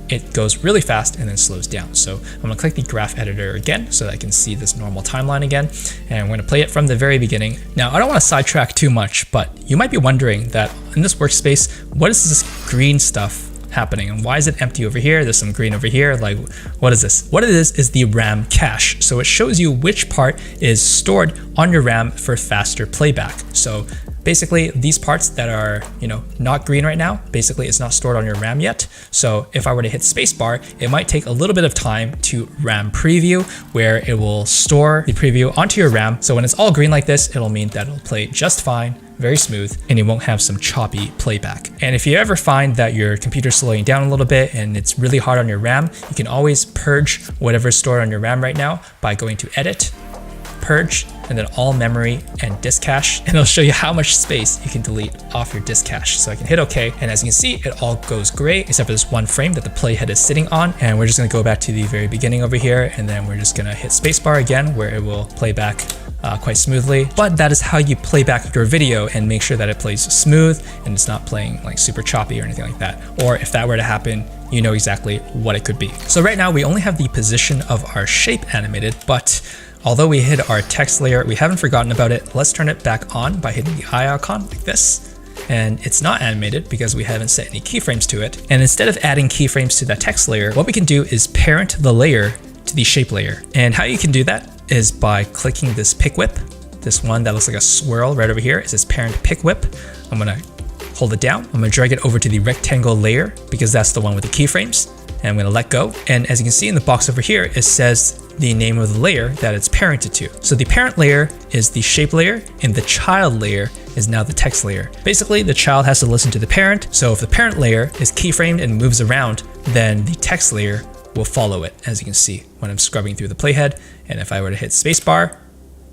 it goes really fast and then slows down. So I'm gonna click the graph editor again so that I can see this normal timeline again. And I'm gonna play it from the very beginning. Now, I don't wanna sidetrack too much, but you might be wondering that in this workspace, what is this green stuff happening and why is it empty over here? There's some green over here. Like, what is this? What it is the RAM cache. So it shows you which part is stored on your RAM for faster playback. So basically these parts that are, not green right now, basically it's not stored on your RAM yet. So if I were to hit spacebar, it might take a little bit of time to RAM preview, where it will store the preview onto your RAM. So when it's all green like this, it'll mean that it'll play just fine, very smooth, and you won't have some choppy playback. And if you ever find that your computer's slowing down a little bit and it's really hard on your RAM, you can always purge whatever's stored on your RAM right now by going to Edit, Purge, and then All Memory and Disk Cache, and it'll show you how much space you can delete off your disk cache. So I can hit OK, and as you can see, it all goes gray except for this one frame that the playhead is sitting on. And we're just gonna go back to the very beginning over here, and then we're just gonna hit spacebar again, where it will play back quite smoothly. But that is how you play back your video and make sure that it plays smooth and it's not playing like super choppy or anything like that. Or if that were to happen, you know exactly what it could be. So right now we only have the position of our shape animated, but although we hid our text layer, we haven't forgotten about it. Let's turn it back on by hitting the eye icon like this. And it's not animated because we haven't set any keyframes to it. And instead of adding keyframes to that text layer, what we can do is parent the layer to the shape layer. And how you can do that is by clicking this pick whip, this one that looks like a swirl right over here. It says parent pick whip. I'm gonna hold it down. I'm gonna drag it over to the rectangle layer because that's the one with the keyframes. And I'm gonna let go. And as you can see in the box over here, it says the name of the layer that it's parented to. So the parent layer is the shape layer, and the child layer is now the text layer. Basically, the child has to listen to the parent. So if the parent layer is keyframed and moves around, then the text layer will follow it, as you can see when I'm scrubbing through the playhead. And if I were to hit spacebar,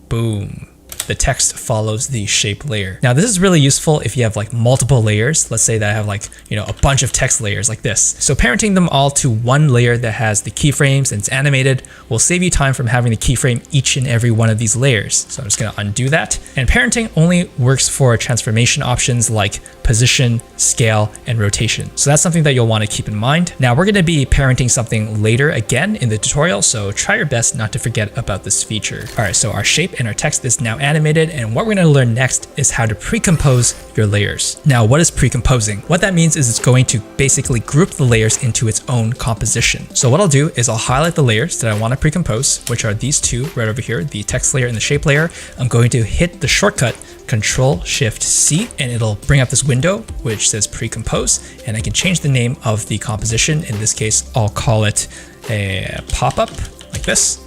boom, the text follows the shape layer. Now this is really useful if you have like multiple layers. Let's say that I have like, a bunch of text layers like this. So parenting them all to one layer that has the keyframes and it's animated will save you time from having to keyframe each and every one of these layers. So I'm just gonna undo that. And parenting only works for transformation options like position, scale, and rotation. So that's something that you'll want to keep in mind. Now we're gonna be parenting something later again in the tutorial, so try your best not to forget about this feature. All right, so our shape and our text is now animated, and what we're gonna learn next is how to pre-compose your layers. Now, what is pre-composing? What that means is it's going to basically group the layers into its own composition. So what I'll do is I'll highlight the layers that I want to pre-compose, which are these two right over here, the text layer and the shape layer. I'm going to hit the shortcut Control-Shift-C, and it'll bring up this window which says pre-compose, and I can change the name of the composition. In this case, I'll call it a pop-up like this,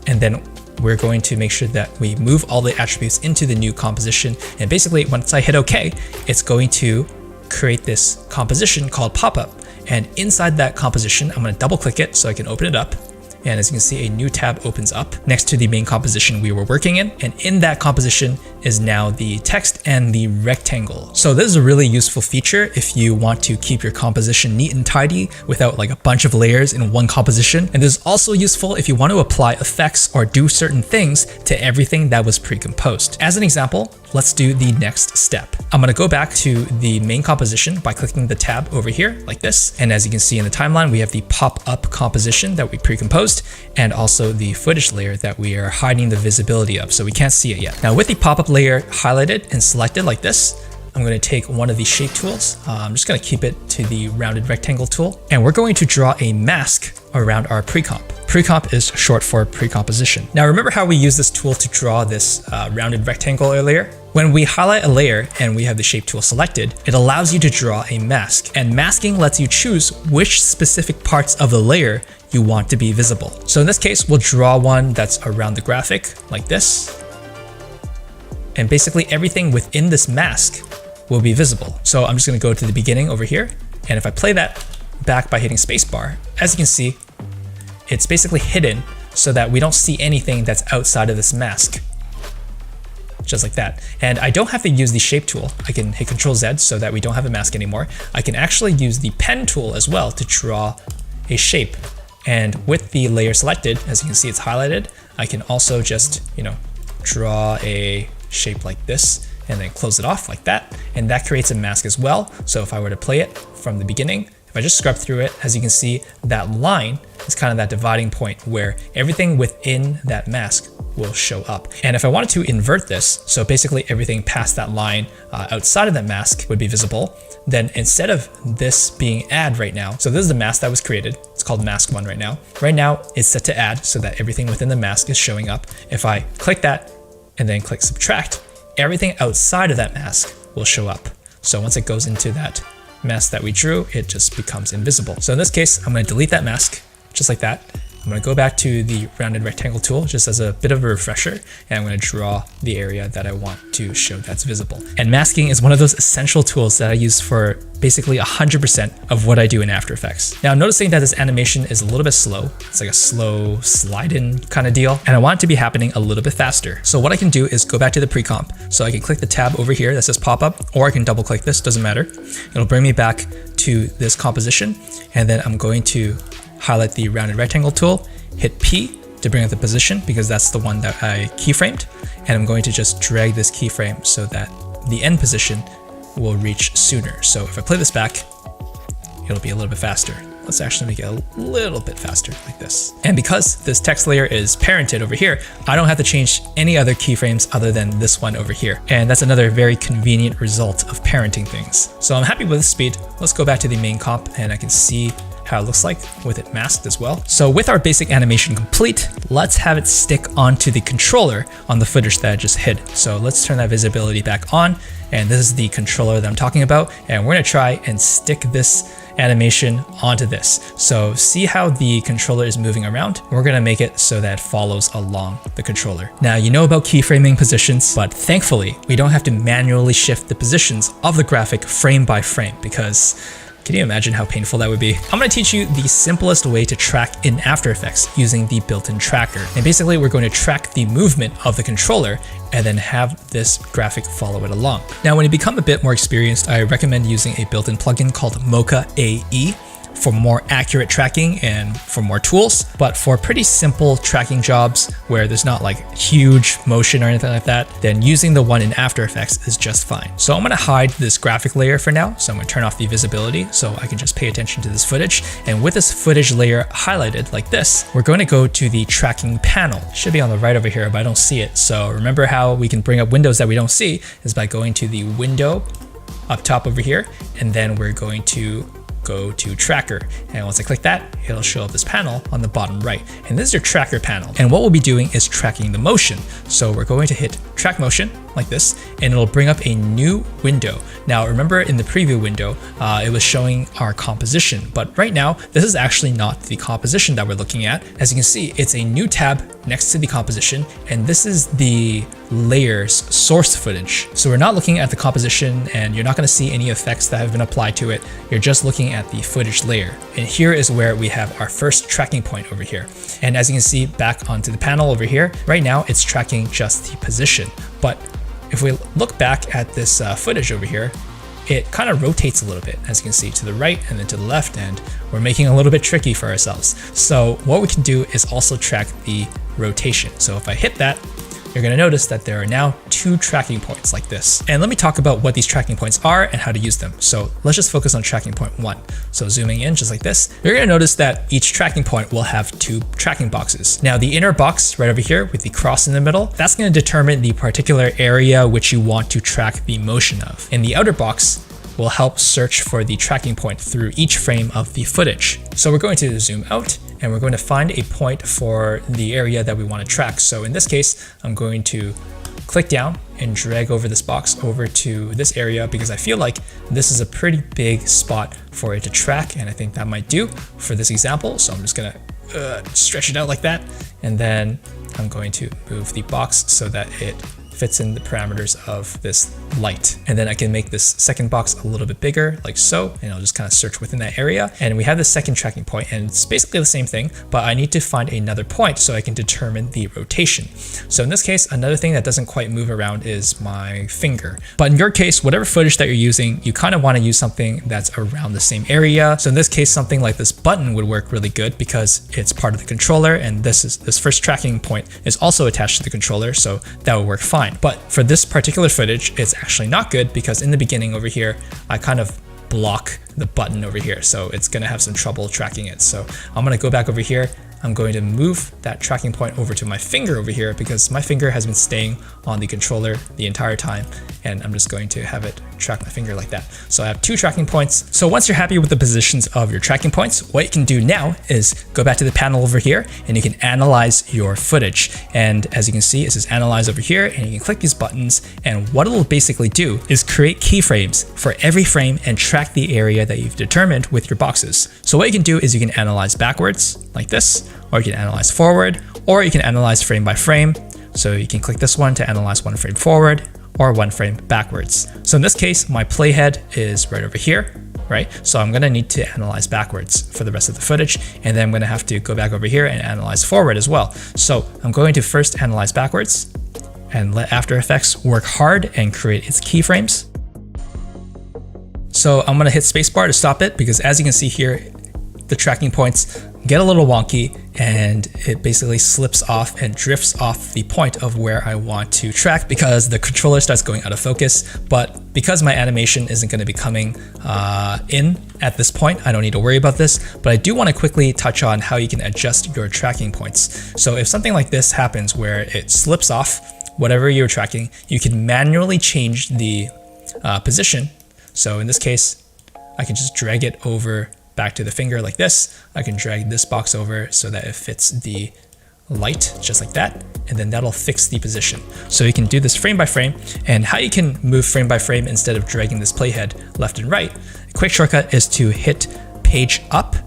and then we're going to make sure that we move all the attributes into the new composition. And basically, once I hit OK, it's going to create this composition called pop-up. And inside that composition, I'm going to double click it so I can open it up. And as you can see, a new tab opens up next to the main composition we were working in. And in that composition is now the text and the rectangle. So this is a really useful feature if you want to keep your composition neat and tidy without like a bunch of layers in one composition. And this is also useful if you want to apply effects or do certain things to everything that was pre-composed. As an example, let's do the next step. I'm going to go back to the main composition by clicking the tab over here like this. And as you can see in the timeline, we have the pop-up composition that we pre-composed and also the footage layer that we are hiding the visibility of, so we can't see it yet. Now with the pop-up layer highlighted and selected like this, I'm going to take one of these shape tools. I'm just going to keep it to the rounded rectangle tool, and we're going to draw a mask around our pre-comp. Pre-comp is short for pre-composition. Now remember how we used this tool to draw this rounded rectangle earlier? When we highlight a layer and we have the shape tool selected, it allows you to draw a mask, and masking lets you choose which specific parts of the layer you want to be visible. So in this case, we'll draw one that's around the graphic like this. And basically everything within this mask will be visible. So I'm just gonna go to the beginning over here. And if I play that back by hitting spacebar, as you can see, it's basically hidden so that we don't see anything that's outside of this mask. Just like that. And I don't have to use the shape tool. I can hit Control-Z so that we don't have a mask anymore. I can actually use the pen tool as well to draw a shape. And with the layer selected, as you can see, it's highlighted. I can also just, draw a shape like this and then close it off like that. And that creates a mask as well. So if I were to play it from the beginning, if I just scrub through it, as you can see, that line is kind of that dividing point where everything within that mask will show up. And if I wanted to invert this, so basically everything past that line outside of that mask would be visible, then instead of this being add right now, so this is the mask that was created, it's called mask 1 right now. Right now it's set to add so that everything within the mask is showing up. If I click that and then click subtract, everything outside of that mask will show up. So once it goes into that mask that we drew, it just becomes invisible. So in this case, I'm going to delete that mask just like that. I'm going to go back to the rounded rectangle tool just as a bit of a refresher, and I'm going to draw the area that I want to show that's visible. And masking is one of those essential tools that I use for basically 100% of what I do in After Effects. Now I'm noticing that this animation is a little bit slow. It's like a slow slide in kind of deal, and I want it to be happening a little bit faster. So what I can do is go back to the pre-comp. So I can click the tab over here that says pop up, or I can double click this, doesn't matter. It'll bring me back to this composition, and then I'm going to highlight the rounded rectangle tool, hit P to bring up the position because that's the one that I keyframed. And I'm going to just drag this keyframe so that the end position will reach sooner. So if I play this back, it'll be a little bit faster. Let's actually make it a little bit faster like this. And because this text layer is parented over here, I don't have to change any other keyframes other than this one over here. And that's another very convenient result of parenting things. So I'm happy with the speed. Let's go back to the main comp and I can see how it looks like with it masked as well. So with our basic animation complete, let's have it stick onto the controller on the footage that I just hid. So let's turn that visibility back on. And this is the controller that I'm talking about. And we're gonna try and stick this animation onto this. So see how the controller is moving around? We're gonna make it so that it follows along the controller. Now, you know about keyframing positions, but thankfully we don't have to manually shift the positions of the graphic frame by frame because Can you imagine how painful that would be? I'm gonna teach you the simplest way to track in After Effects using the built-in tracker. And basically we're going to track the movement of the controller and then have this graphic follow it along. Now, when you become a bit more experienced, I recommend using a built-in plugin called Mocha AE for more accurate tracking and for more tools. But for pretty simple tracking jobs where there's not like huge motion or anything like that, then using the one in After Effects is just fine. So I'm gonna hide this graphic layer for now. So I'm gonna turn off the visibility so I can just pay attention to this footage. And with this footage layer highlighted like this, we're going to go to the tracking panel. It should be on the right over here, but I don't see it. So remember how we can bring up windows that we don't see is by going to the window up top over here, and then we're going to go to tracker. And once I click that, it'll show up this panel on the bottom right. And this is your tracker panel. And what we'll be doing is tracking the motion. So we're going to hit track motion like this, and it'll bring up a new window. Now, remember in the preview window, it was showing our composition, but right now, this is actually not the composition that we're looking at. As you can see, it's a new tab next to the composition, and this is the layers source footage. So we're not looking at the composition, and you're not gonna see any effects that have been applied to it. You're just looking at the footage layer. And here is where we have our first tracking point over here. And as you can see back onto the panel over here, right now it's tracking just the position. But if we look back at this footage over here, it kind of rotates a little bit, as you can see, to the right and then to the left, and we're making it a little bit tricky for ourselves. So what we can do is also track the rotation. So if I hit that, you're gonna notice that there are now 2 tracking points like this. And let me talk about what these tracking points are and how to use them. So let's just focus on tracking point 1. So zooming in just like this, you're gonna notice that each tracking point will have 2 tracking boxes. Now the inner box right over here with the cross in the middle, that's gonna determine the particular area which you want to track the motion of. And the outer box will help search for the tracking point through each frame of the footage. So we're going to zoom out and we're going to find a point for the area that we want to track. So in this case, I'm going to click down and drag over this box over to this area because I feel like this is a pretty big spot for it to track, and I think that might do for this example. So I'm just gonna stretch it out like that, and then I'm going to move the box so that it fits in the parameters of this light. And then I can make this second box a little bit bigger like so, and I'll just kind of search within that area. And we have the second tracking point, and it's basically the same thing, but I need to find another point so I can determine the rotation. So in this case, another thing that doesn't quite move around is my finger. But in your case, whatever footage that you're using, you kind of want to use something that's around the same area. So in this case, something like this button would work really good because it's part of the controller, and this first tracking point is also attached to the controller, so that would work fine. But for this particular footage, it's actually not good because in the beginning over here, I kind of block the button over here. So it's gonna have some trouble tracking it. So I'm gonna go back over here. I'm going to move that tracking point over to my finger over here because my finger has been staying on the controller the entire time, and I'm just going to have it track my finger like that. So I have 2 tracking points. So once you're happy with the positions of your tracking points, what you can do now is go back to the panel over here and you can analyze your footage. And as you can see, it says analyze over here, and you can click these buttons, and what it'll basically do is create keyframes for every frame and track the area that you've determined with your boxes. So what you can do is you can analyze backwards like this, or you can analyze forward, or you can analyze frame by frame. So you can click this one to analyze 1 frame forward or 1 frame backwards. So in this case, my playhead is right over here, right? So I'm gonna need to analyze backwards for the rest of the footage, and then I'm gonna have to go back over here and analyze forward as well. So I'm going to first analyze backwards and let After Effects work hard and create its keyframes. So I'm gonna hit spacebar to stop it because as you can see here, the tracking points get a little wonky and it basically slips off and drifts off the point of where I want to track because the controller starts going out of focus. But because my animation isn't going to be coming in at this point, I don't need to worry about this, but I do want to quickly touch on how you can adjust your tracking points. So if something like this happens where it slips off whatever you're tracking, you can manually change the position. So in this case, I can just drag it over back to the finger like this. I can drag this box over so that it fits the light just like that, and then that'll fix the position. So you can do this frame by frame. And how you can move frame by frame instead of dragging this playhead left and right, a quick shortcut is to hit page up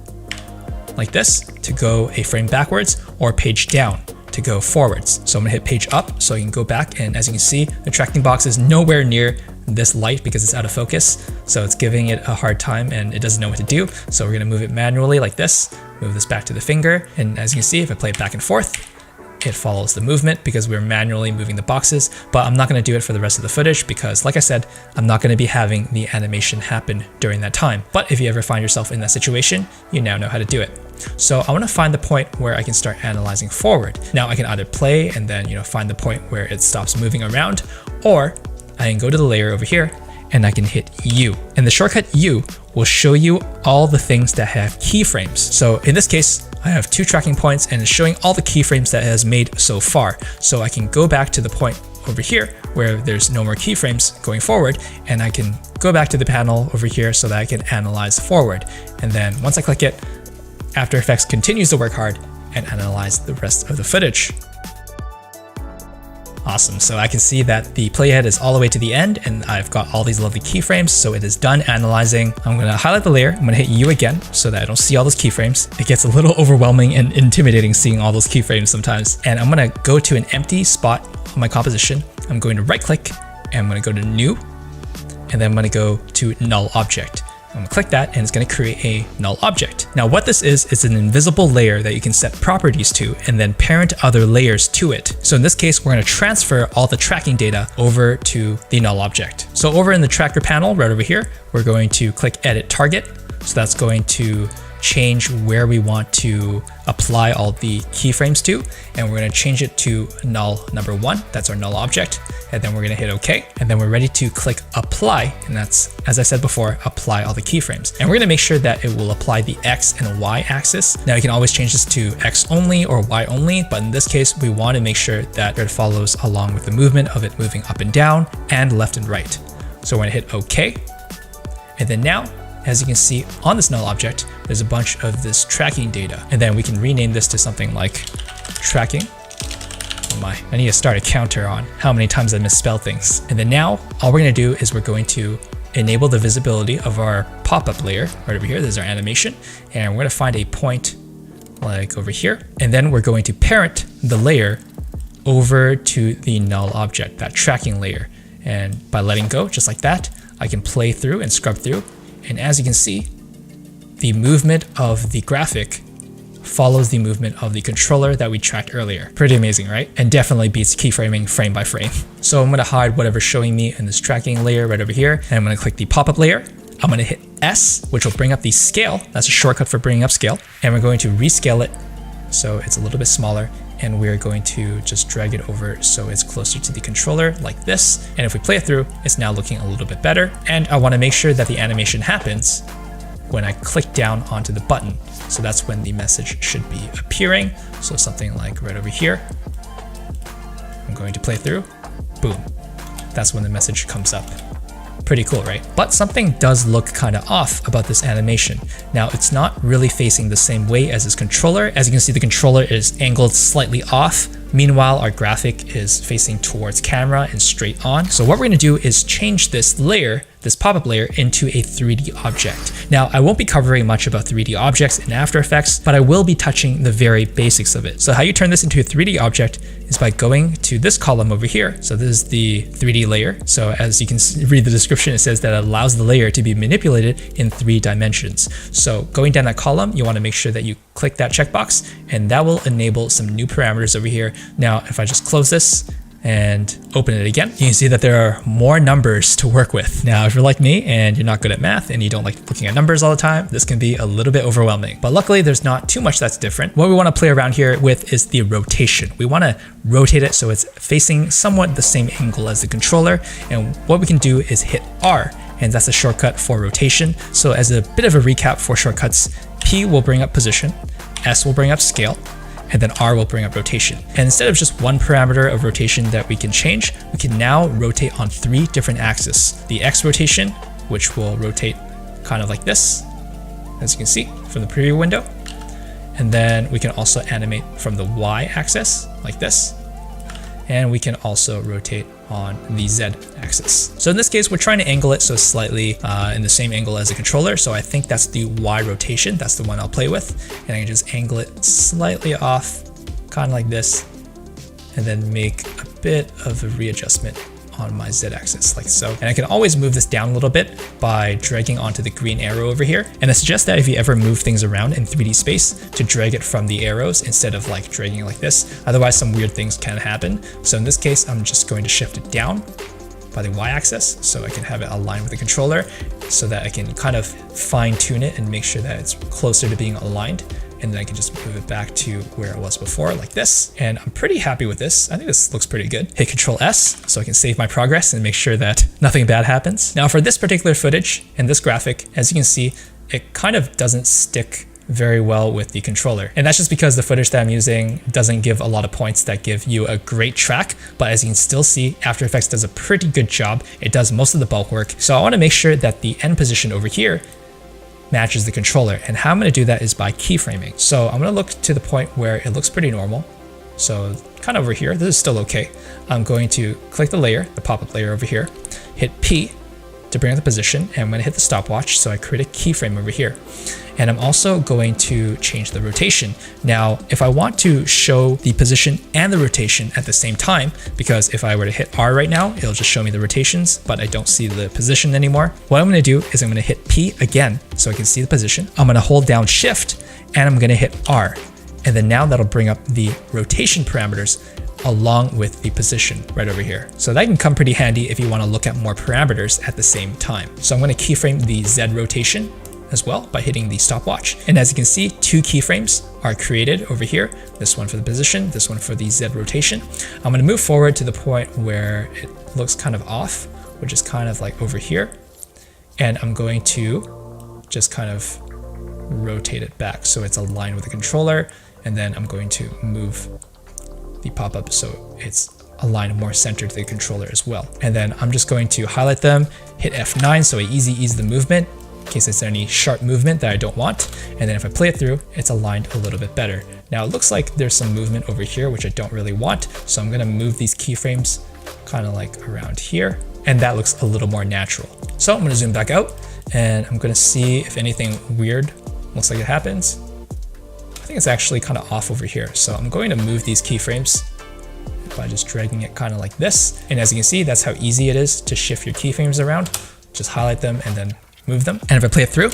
like this to go a frame backwards, or page down to go forwards. So I'm gonna hit page up so you can go back, and as you can see, the tracking box is nowhere near this light because it's out of focus. So it's giving it a hard time and it doesn't know what to do. So we're gonna move it manually like this, move this back to the finger. And as you can see, if I play it back and forth, it follows the movement because we're manually moving the boxes, but I'm not going to do it for the rest of the footage because, like I said, I'm not going to be having the animation happen during that time. But if you ever find yourself in that situation, you now know how to do it. So I want to find the point where I can start analyzing forward. Now I can either play and then, find the point where it stops moving around, or I can go to the layer over here and I can hit U. And the shortcut U will show you all the things that have keyframes. So in this case, I have 2 tracking points and it's showing all the keyframes that it has made so far. So I can go back to the point over here where there's no more keyframes going forward, and I can go back to the panel over here so that I can analyze forward. And then once I click it, After Effects continues to work hard and analyze the rest of the footage. Awesome, so I can see that the playhead is all the way to the end and I've got all these lovely keyframes, so it is done analyzing. I'm gonna highlight the layer, I'm gonna hit U again so that I don't see all those keyframes. It gets a little overwhelming and intimidating seeing all those keyframes sometimes. And I'm gonna go to an empty spot on my composition. I'm going to right click and I'm gonna go to New, and then I'm gonna go to Null Object. I'm gonna click that and it's gonna create a null object. Now what this is an invisible layer that you can set properties to and then parent other layers to it. So in this case, we're gonna transfer all the tracking data over to the null object. So over in the tracker panel right over here, we're going to click Edit Target. So that's going to change where we want to apply all the keyframes to, and we're going to change it to null number 1. That's our null object, and then we're going to hit OK, and then we're ready to click apply, and that's, as I said before, apply all the keyframes. And we're going to make sure that it will apply the X and Y axis. Now you can always change this to X only or Y only, but in this case we want to make sure that it follows along with the movement of it moving up and down and left and right. So we're going to hit OK, and then now, as you can see on this null object, there's a bunch of this tracking data. And then we can rename this to something like tracking. Oh my, I need to start a counter on how many times I misspell things. And then now all we're gonna do is we're going to enable the visibility of our pop-up layer right over here. There's our animation. And we're gonna find a point like over here. And then we're going to parent the layer over to the null object, that tracking layer. And by letting go, just like that, I can play through and scrub through. And as you can see, the movement of the graphic follows the movement of the controller that we tracked earlier. Pretty amazing, right? And definitely beats keyframing frame by frame. So I'm gonna hide whatever's showing me in this tracking layer right over here. And I'm gonna click the pop-up layer. I'm gonna hit S, which will bring up the scale. That's a shortcut for bringing up scale. And we're going to rescale it so it's a little bit smaller. And we're going to just drag it over so it's closer to the controller like this. And if we play it through, it's now looking a little bit better. And I want to make sure that the animation happens when I click down onto the button. So that's when the message should be appearing. So something like right over here. I'm going to play through. Boom. That's when the message comes up. Pretty cool, right? But something does look kind of off about this animation. Now, it's not really facing the same way as its controller. As you can see, the controller is angled slightly off. Meanwhile, our graphic is facing towards camera and straight on. So what we're gonna do is change this layer, this pop-up layer, into a 3D object. Now, I won't be covering much about 3D objects in After Effects, but I will be touching the very basics of it. So how you turn this into a 3D object is by going to this column over here. So this is the 3D layer. So as you can read the description, it says that it allows the layer to be manipulated in 3 dimensions. So going down that column, you wanna make sure that you click that checkbox, and that will enable some new parameters over here. Now, if I just close this and open it again, you can see that there are more numbers to work with. Now, if you're like me and you're not good at math and you don't like looking at numbers all the time, this can be a little bit overwhelming. But luckily, there's not too much that's different. What we want to play around here with is the rotation. We want to rotate it so it's facing somewhat the same angle as the controller. And what we can do is hit R, and that's a shortcut for rotation. So as a bit of a recap for shortcuts, P will bring up position, S will bring up scale, and then R will bring up rotation. And instead of just one parameter of rotation that we can change, we can now rotate on 3 different axes. The X rotation, which will rotate kind of like this, as you can see from the preview window. And then we can also animate from the Y axis like this. And we can also rotate on the Z axis. So in this case, we're trying to angle it so slightly in the same angle as the controller. So I think that's the Y rotation. That's the one I'll play with. And I can just angle it slightly off, kind of like this, and then make a bit of a readjustment on my Z-axis like so. And I can always move this down a little bit by dragging onto the green arrow over here. And I suggest that if you ever move things around in 3D space, to drag it from the arrows instead of like dragging it like this. Otherwise, some weird things can happen. So in this case, I'm just going to shift it down by the Y-axis so I can have it aligned with the controller so that I can kind of fine tune it and make sure that it's closer to being aligned. And then I can just move it back to where it was before like this. And I'm pretty happy with this. I think this looks pretty good. Hit Control S so I can save my progress and make sure that nothing bad happens. Now for this particular footage and this graphic, as you can see, it kind of doesn't stick very well with the controller. And that's just because the footage that I'm using doesn't give a lot of points that give you a great track. But as you can still see, After Effects does a pretty good job. It does most of the bulk work. So I want to make sure that the end position over here matches the controller. And how I'm going to do that is by keyframing. So I'm going to look to the point where it looks pretty normal. So kind of over here, this is still okay. I'm going to click the layer, the pop-up layer over here, hit P to bring up the position, and I'm going to hit the stopwatch so I create a keyframe over here. And I'm also going to change the rotation. Now, if I want to show the position and the rotation at the same time, because if I were to hit R right now, it'll just show me the rotations, but I don't see the position anymore. What I'm going to do is I'm going to hit P again so I can see the position. I'm going to hold down Shift and I'm going to hit R. And then now that'll bring up the rotation parameters along with the position right over here. So that can come pretty handy if you want to look at more parameters at the same time. So I'm going to keyframe the Z rotation as well by hitting the stopwatch. And as you can see, 2 keyframes are created over here. This one for the position, this one for the Z rotation. I'm going to move forward to the point where it looks kind of off, which is kind of like over here. And I'm going to just kind of rotate it back so it's aligned with the controller. And then I'm going to move the pop-up so it's aligned more centered to the controller as well. And then I'm just going to highlight them, hit F9 so I ease the movement in case it's any sharp movement that I don't want. And then if I play it through, it's aligned a little bit better. Now it looks like there's some movement over here, which I don't really want. So I'm gonna move these keyframes kind of like around here. And that looks a little more natural. So I'm gonna zoom back out and I'm gonna see if anything weird looks like it happens. I think it's actually kind of off over here. So I'm going to move these keyframes by just dragging it kind of like this. And as you can see, that's how easy it is to shift your keyframes around. Just highlight them and then move them. And if I play it through,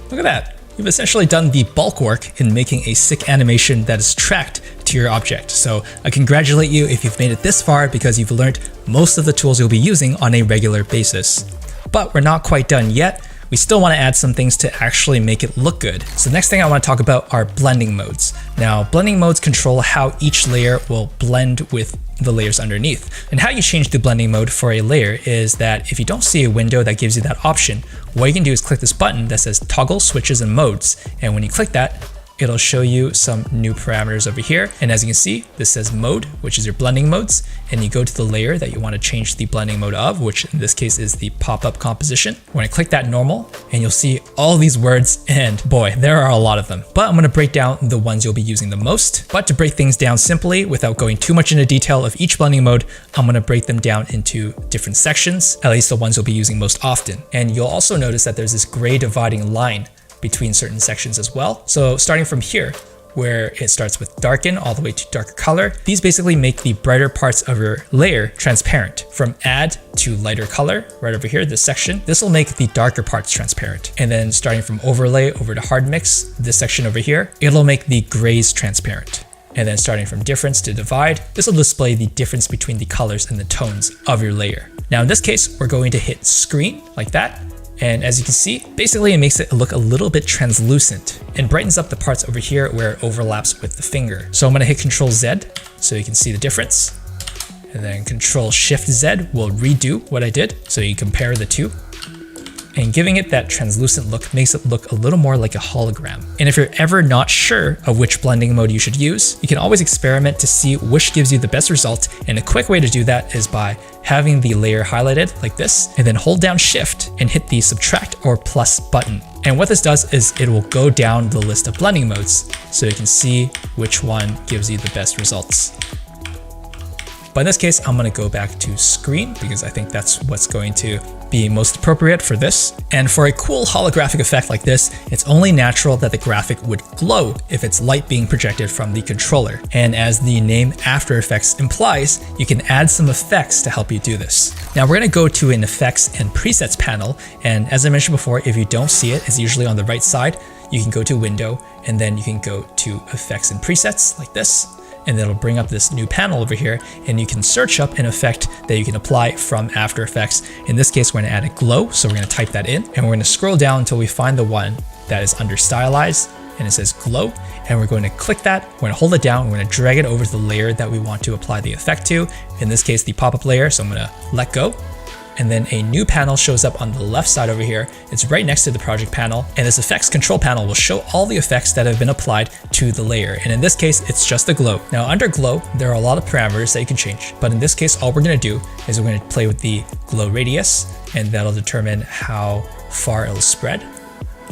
look at that. You've essentially done the bulk work in making a sick animation that is tracked to your object. So I congratulate you if you've made it this far because you've learned most of the tools you'll be using on a regular basis. But we're not quite done yet. We still want to add some things to actually make it look good. So the next thing I want to talk about are blending modes. Now, blending modes control how each layer will blend with the layers underneath. And how you change the blending mode for a layer is that if you don't see a window that gives you that option, what you can do is click this button that says toggle switches and modes. And when you click that, it'll show you some new parameters over here. And as you can see, this says mode, which is your blending modes. And you go to the layer that you want to change the blending mode of, which in this case is the pop-up composition. When I click that normal, and you'll see all these words, and boy, there are a lot of them. But I'm going to break down the ones you'll be using the most. But to break things down simply, without going too much into detail of each blending mode, I'm going to break them down into different sections, at least the ones you'll be using most often. And you'll also notice that there's this gray dividing line between certain sections as well. So starting from here, where it starts with darken all the way to darker color, these basically make the brighter parts of your layer transparent. From add to lighter color, right over here, this section, this will make the darker parts transparent. And then starting from overlay over to hard mix, this section over here, it'll make the grays transparent. And then starting from difference to divide, this will display the difference between the colors and the tones of your layer. Now in this case, we're going to hit screen like that. And as you can see, basically it makes it look a little bit translucent and brightens up the parts over here where it overlaps with the finger. So I'm gonna hit Control Z so you can see the difference. And then Control Shift Z will redo what I did so you compare the two. And giving it that translucent look makes it look a little more like a hologram. And if you're ever not sure of which blending mode you should use, you can always experiment to see which gives you the best result. And a quick way to do that is by having the layer highlighted like this, and then hold down Shift and hit the subtract or plus button. And what this does is it will go down the list of blending modes so you can see which one gives you the best results. But in this case, I'm going to go back to screen because I think that's what's going to be most appropriate for this. And for a cool holographic effect like this, it's only natural that the graphic would glow if it's light being projected from the controller. And as the name After Effects implies, you can add some effects to help you do this. Now we're going to go to an Effects and Presets panel. And as I mentioned before, if you don't see it, it's usually on the right side. You can go to Window, and then you can go to Effects and Presets like this. And then it'll bring up this new panel over here, and you can search up an effect that you can apply from After Effects. In this case, we're going to add a glow, so we're going to type that in, and we're going to scroll down until we find the one that is under Stylize, and it says glow, and we're going to click that, we're going to hold it down, we're going to drag it over to the layer that we want to apply the effect to, in this case the pop-up layer, so I'm going to let go. And then a new panel shows up on the left side over here. It's right next to the project panel, and this effects control panel will show all the effects that have been applied to the layer. And in this case, it's just the glow. Now under glow, there are a lot of parameters that you can change, but in this case, all we're going to do is we're going to play with the glow radius, and that'll determine how far it'll spread.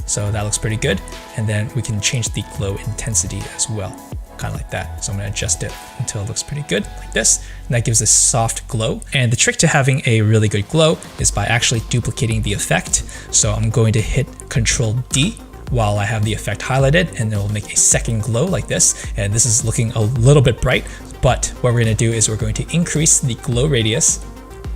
So that looks pretty good. And then we can change the glow intensity as well, kind of like that. So I'm going to adjust it until it looks pretty good like this, and that gives a soft glow. And the trick to having a really good glow is by actually duplicating the effect. So I'm going to hit Control D while I have the effect highlighted, and it will make a second glow like this. And this is looking a little bit bright, but what we're going to do is we're going to increase the glow radius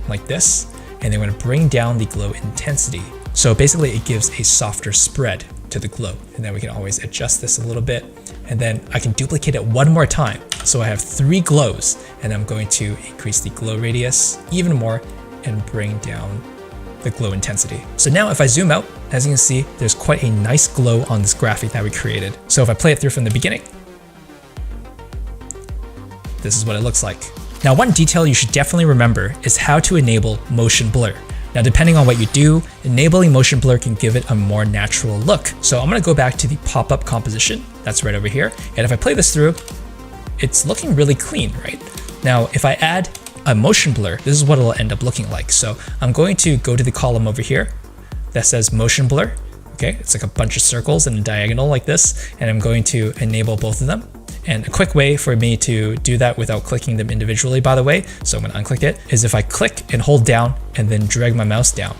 like this, and then we're going to bring down the glow intensity. So basically it gives a softer spread to the glow. And then we can always adjust this a little bit, and then I can duplicate it one more time. So I have 3 glows, and I'm going to increase the glow radius even more and bring down the glow intensity. So now if I zoom out, as you can see, there's quite a nice glow on this graphic that we created. So if I play it through from the beginning, this is what it looks like. Now, one detail you should definitely remember is how to enable motion blur. Now, depending on what you do, enabling motion blur can give it a more natural look. So I'm going to go back to the pop-up composition. That's right over here. And if I play this through, it's looking really clean, right? Now, if I add a motion blur, this is what it'll end up looking like. So I'm going to go to the column over here that says motion blur. Okay, it's like a bunch of circles in a diagonal like this. And I'm going to enable both of them. And a quick way for me to do that without clicking them individually, by the way, so I'm going to unclick it, is if I click and hold down and then drag my mouse down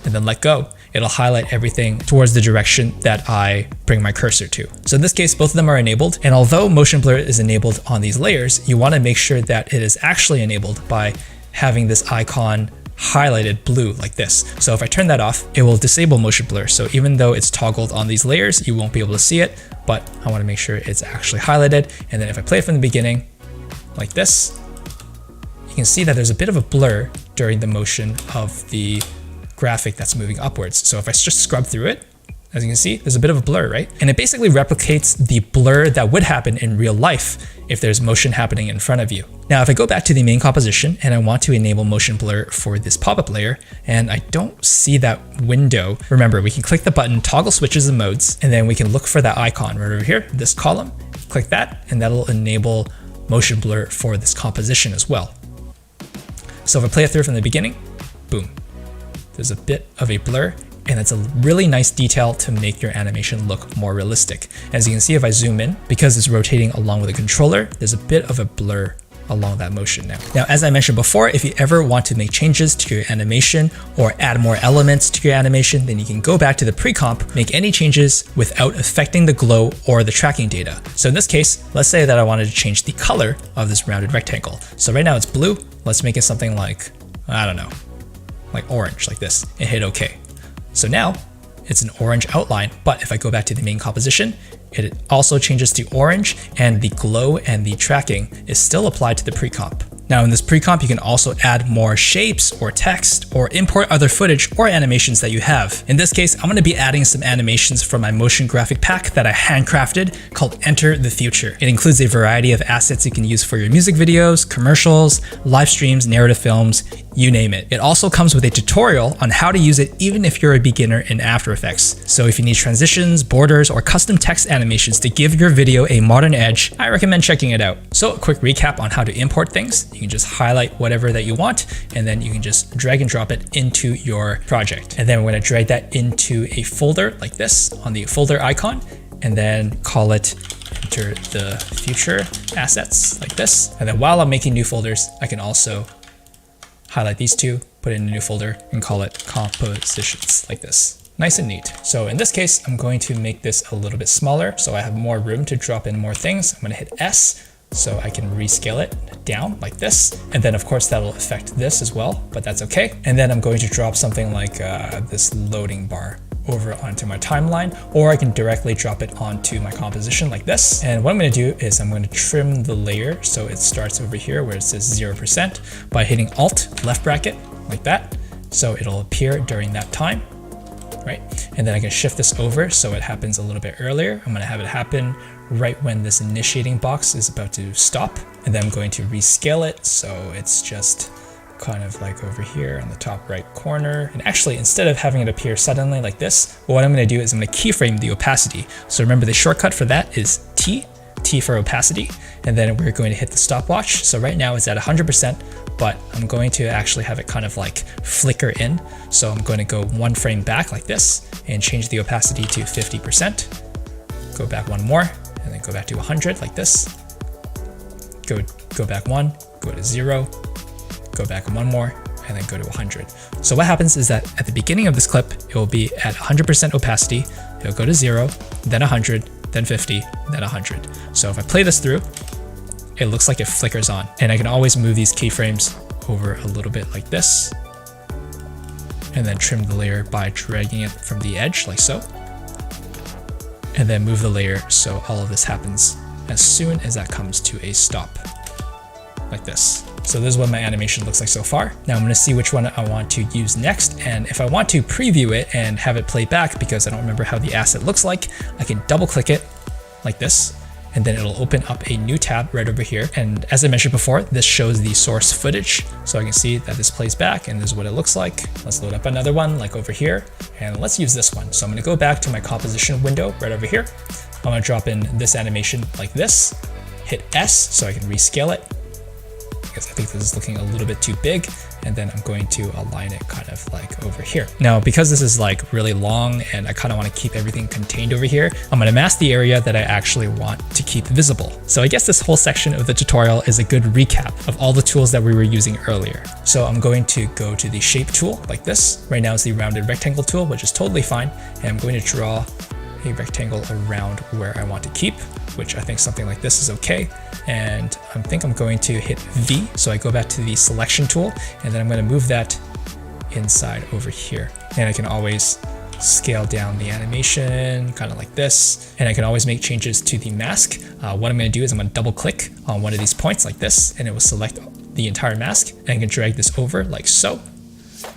and then let go, it'll highlight everything towards the direction that I bring my cursor to. So in this case, both of them are enabled. And although motion blur is enabled on these layers, you want to make sure that it is actually enabled by having this icon highlighted blue like this. So if I turn that off, it will disable motion blur. So even though it's toggled on these layers, you won't be able to see it, but I want to make sure it's actually highlighted. And then if I play it from the beginning like this, you can see that there's a bit of a blur during the motion of the graphic that's moving upwards. So if I just scrub through it, as you can see, there's a bit of a blur, right? And it basically replicates the blur that would happen in real life if there's motion happening in front of you. Now, if I go back to the main composition and I want to enable motion blur for this pop-up layer, and I don't see that window, remember, we can click the button, toggle switches and modes, and then we can look for that icon right over here, this column, click that, and that'll enable motion blur for this composition as well. So if I play it through from the beginning, boom, there's a bit of a blur. And it's a really nice detail to make your animation look more realistic. As you can see, if I zoom in, because it's rotating along with the controller, there's a bit of a blur along that motion now. Now, as I mentioned before, if you ever want to make changes to your animation or add more elements to your animation, then you can go back to the pre-comp, make any changes without affecting the glow or the tracking data. So in this case, let's say that I wanted to change the color of this rounded rectangle. So right now it's blue. Let's make it something like, I don't know, like orange like this, and hit OK. So now it's an orange outline, but if I go back to the main composition, it also changes to orange, and the glow and the tracking is still applied to the pre-comp. Now in this pre-comp, you can also add more shapes or text or import other footage or animations that you have. In this case, I'm going to be adding some animations from my motion graphic pack that I handcrafted called Enter the Future. It includes a variety of assets you can use for your music videos, commercials, live streams, narrative films, you name it. It also comes with a tutorial on how to use it even if you're a beginner in After Effects. So if you need transitions, borders, or custom text animations to give your video a modern edge, I recommend checking it out. So a quick recap on how to import things. You can just highlight whatever that you want, and then you can just drag and drop it into your project. And then we're going to drag that into a folder like this on the folder icon, and then call it enter the future assets like this. And then while I'm making new folders, I can also highlight these two, put it in a new folder and call it compositions like this. Nice and neat. So in this case, I'm going to make this a little bit smaller so I have more room to drop in more things. I'm going to hit S so I can rescale it down like this. And then of course that'll affect this as well, but that's okay. And then I'm going to drop something like this loading bar over onto my timeline, or I can directly drop it onto my composition like this. And what I'm going to do is I'm going to trim the layer so it starts over here where it says 0% by hitting Alt left bracket like that. So it'll appear during that time. Right? And then I can shift this over so it happens a little bit earlier. I'm going to have it happen right when this initiating box is about to stop. And then I'm going to rescale it so it's just kind of like over here on the top right corner. And actually, instead of having it appear suddenly like this, what I'm going to do is I'm going to keyframe the opacity. So remember the shortcut for that is T for opacity. And then we're going to hit the stopwatch. So right now it's at 100%. But I'm going to actually have it kind of like flicker in. So I'm going to go one frame back like this and change the opacity to 50%. Go back one more and then go back to 100 like this. Go back one, go to 0, go back one more, and then go to 100. So what happens is that at the beginning of this clip, it will be at 100% opacity. It'll go to 0, then 100, then 50, then 100. So if I play this through, it looks like it flickers on. And I can always move these keyframes over a little bit like this. And then trim the layer by dragging it from the edge like so. And then move the layer so all of this happens as soon as that comes to a stop. Like this. So this is what my animation looks like so far. Now I'm going to see which one I want to use next. And if I want to preview it and have it play back because I don't remember how the asset looks like, I can double click it like this. And then it'll open up a new tab right over here. And as I mentioned before, this shows the source footage. So I can see that this plays back and this is what it looks like. Let's load up another one like over here. And let's use this one. So I'm going to go back to my composition window right over here. I'm going to drop in this animation like this, hit S so I can rescale it because I think this is looking a little bit too big. And then I'm going to align it kind of like over here. Now, because this is like really long and I kind of want to keep everything contained over here, I'm going to mask the area that I actually want to keep visible. So I guess this whole section of the tutorial is a good recap of all the tools that we were using earlier. So I'm going to go to the shape tool like this. Right now it's the rounded rectangle tool, which is totally fine. And I'm going to draw a rectangle around where I want to keep, which I think something like this is okay. And I think I'm going to hit V. So I go back to the selection tool and then I'm going to move that inside over here. And I can always scale down the animation kind of like this. And I can always make changes to the mask. What I'm going to do is I'm going to double click on one of these points like this and it will select the entire mask. And I can drag this over like so.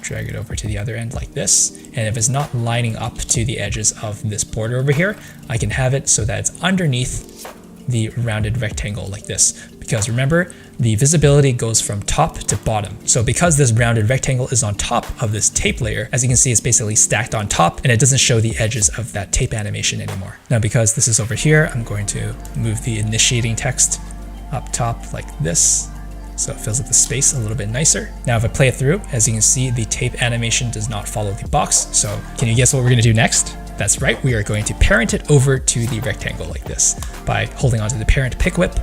Drag it over to the other end like this. And if it's not lining up to the edges of this border over here, I can have it so that it's underneath the rounded rectangle like this. Because remember, the visibility goes from top to bottom. So because this rounded rectangle is on top of this tape layer, as you can see, it's basically stacked on top and it doesn't show the edges of that tape animation anymore. Now, because this is over here, I'm going to move the initiating text up top like this. So it fills up the space a little bit nicer. Now, if I play it through, as you can see, the tape animation does not follow the box. So can you guess what we're going to do next? That's right. We are going to parent it over to the rectangle like this by holding onto the parent pick whip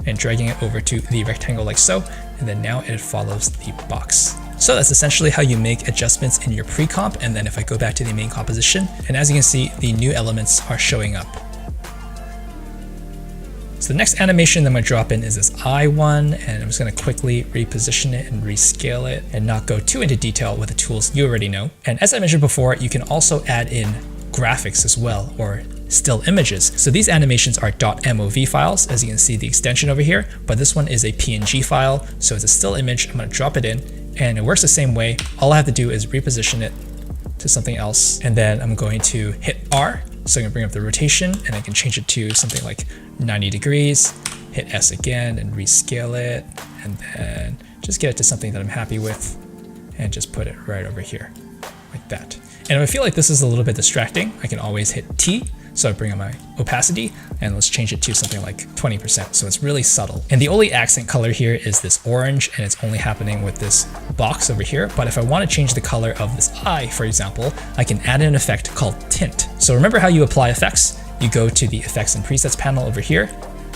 and dragging it over to the rectangle like so. And then now it follows the box. So that's essentially how you make adjustments in your pre-comp. And then if I go back to the main composition, and as you can see, the new elements are showing up. So the next animation that I'm going to drop in is this eye one, and I'm just going to quickly reposition it and rescale it and not go too into detail with the tools you already know. And as I mentioned before, you can also add in graphics as well, or still images. So these animations are .mov files, as you can see the extension over here, but this one is a PNG file. So it's a still image. I'm going to drop it in and it works the same way. All I have to do is reposition it to something else. And then I'm going to hit R. So I can bring up the rotation and I can change it to something like 90 degrees, hit S again and rescale it, and then just get it to something that I'm happy with and just put it right over here like that. And if I feel like this is a little bit distracting, I can always hit T. So I bring up my opacity and let's change it to something like 20%. So it's really subtle. And the only accent color here is this orange, and it's only happening with this box over here. But if I want to change the color of this eye, for example, I can add an effect called tint. So remember how you apply effects? you go to the effects and presets panel over here.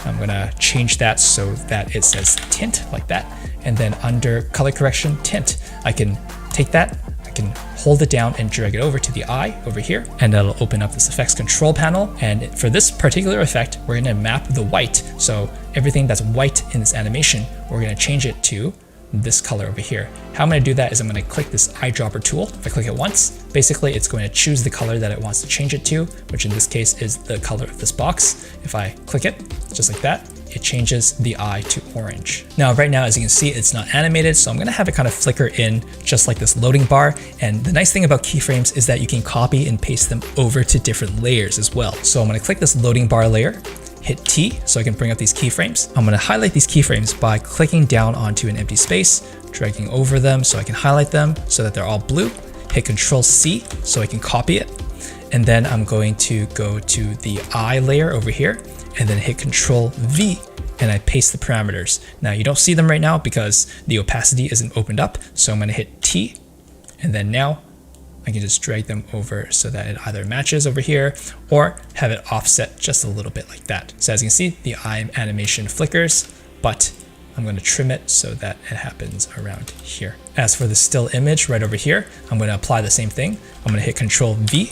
I'm gonna change that so that it says tint like that. And then under color correction tint, I can take that, I can hold it down and drag it over to the eye over here, and that'll open up this effects control panel. And for this particular effect, we're gonna map the white. So everything that's white in this animation, we're gonna change it to this color over here. How I'm gonna do that is I'm gonna click this eyedropper tool. If I click it once, basically it's going to choose the color that it wants to change it to, which in this case is the color of this box. If I click it, just like that, it changes the eye to orange. Now, right now, as you can see, it's not animated, so I'm gonna have it kind of flicker in just like this loading bar. And the nice thing about keyframes is that you can copy and paste them over to different layers as well. So I'm gonna click this loading bar layer, hit T so I can bring up these keyframes. I'm gonna highlight these keyframes by clicking down onto an empty space, dragging over them so I can highlight them so that they're all blue. Hit Control C so I can copy it. And then I'm going to go to the eye layer over here and then hit Control V and I paste the parameters. Now you don't see them right now because the opacity isn't opened up. So I'm gonna hit T and then now I can just drag them over so that it either matches over here or have it offset just a little bit like that. So as you can see, the eye animation flickers, but I'm going to trim it so that it happens around here. As for the still image right over here, I'm going to apply the same thing. I'm going to hit Control V,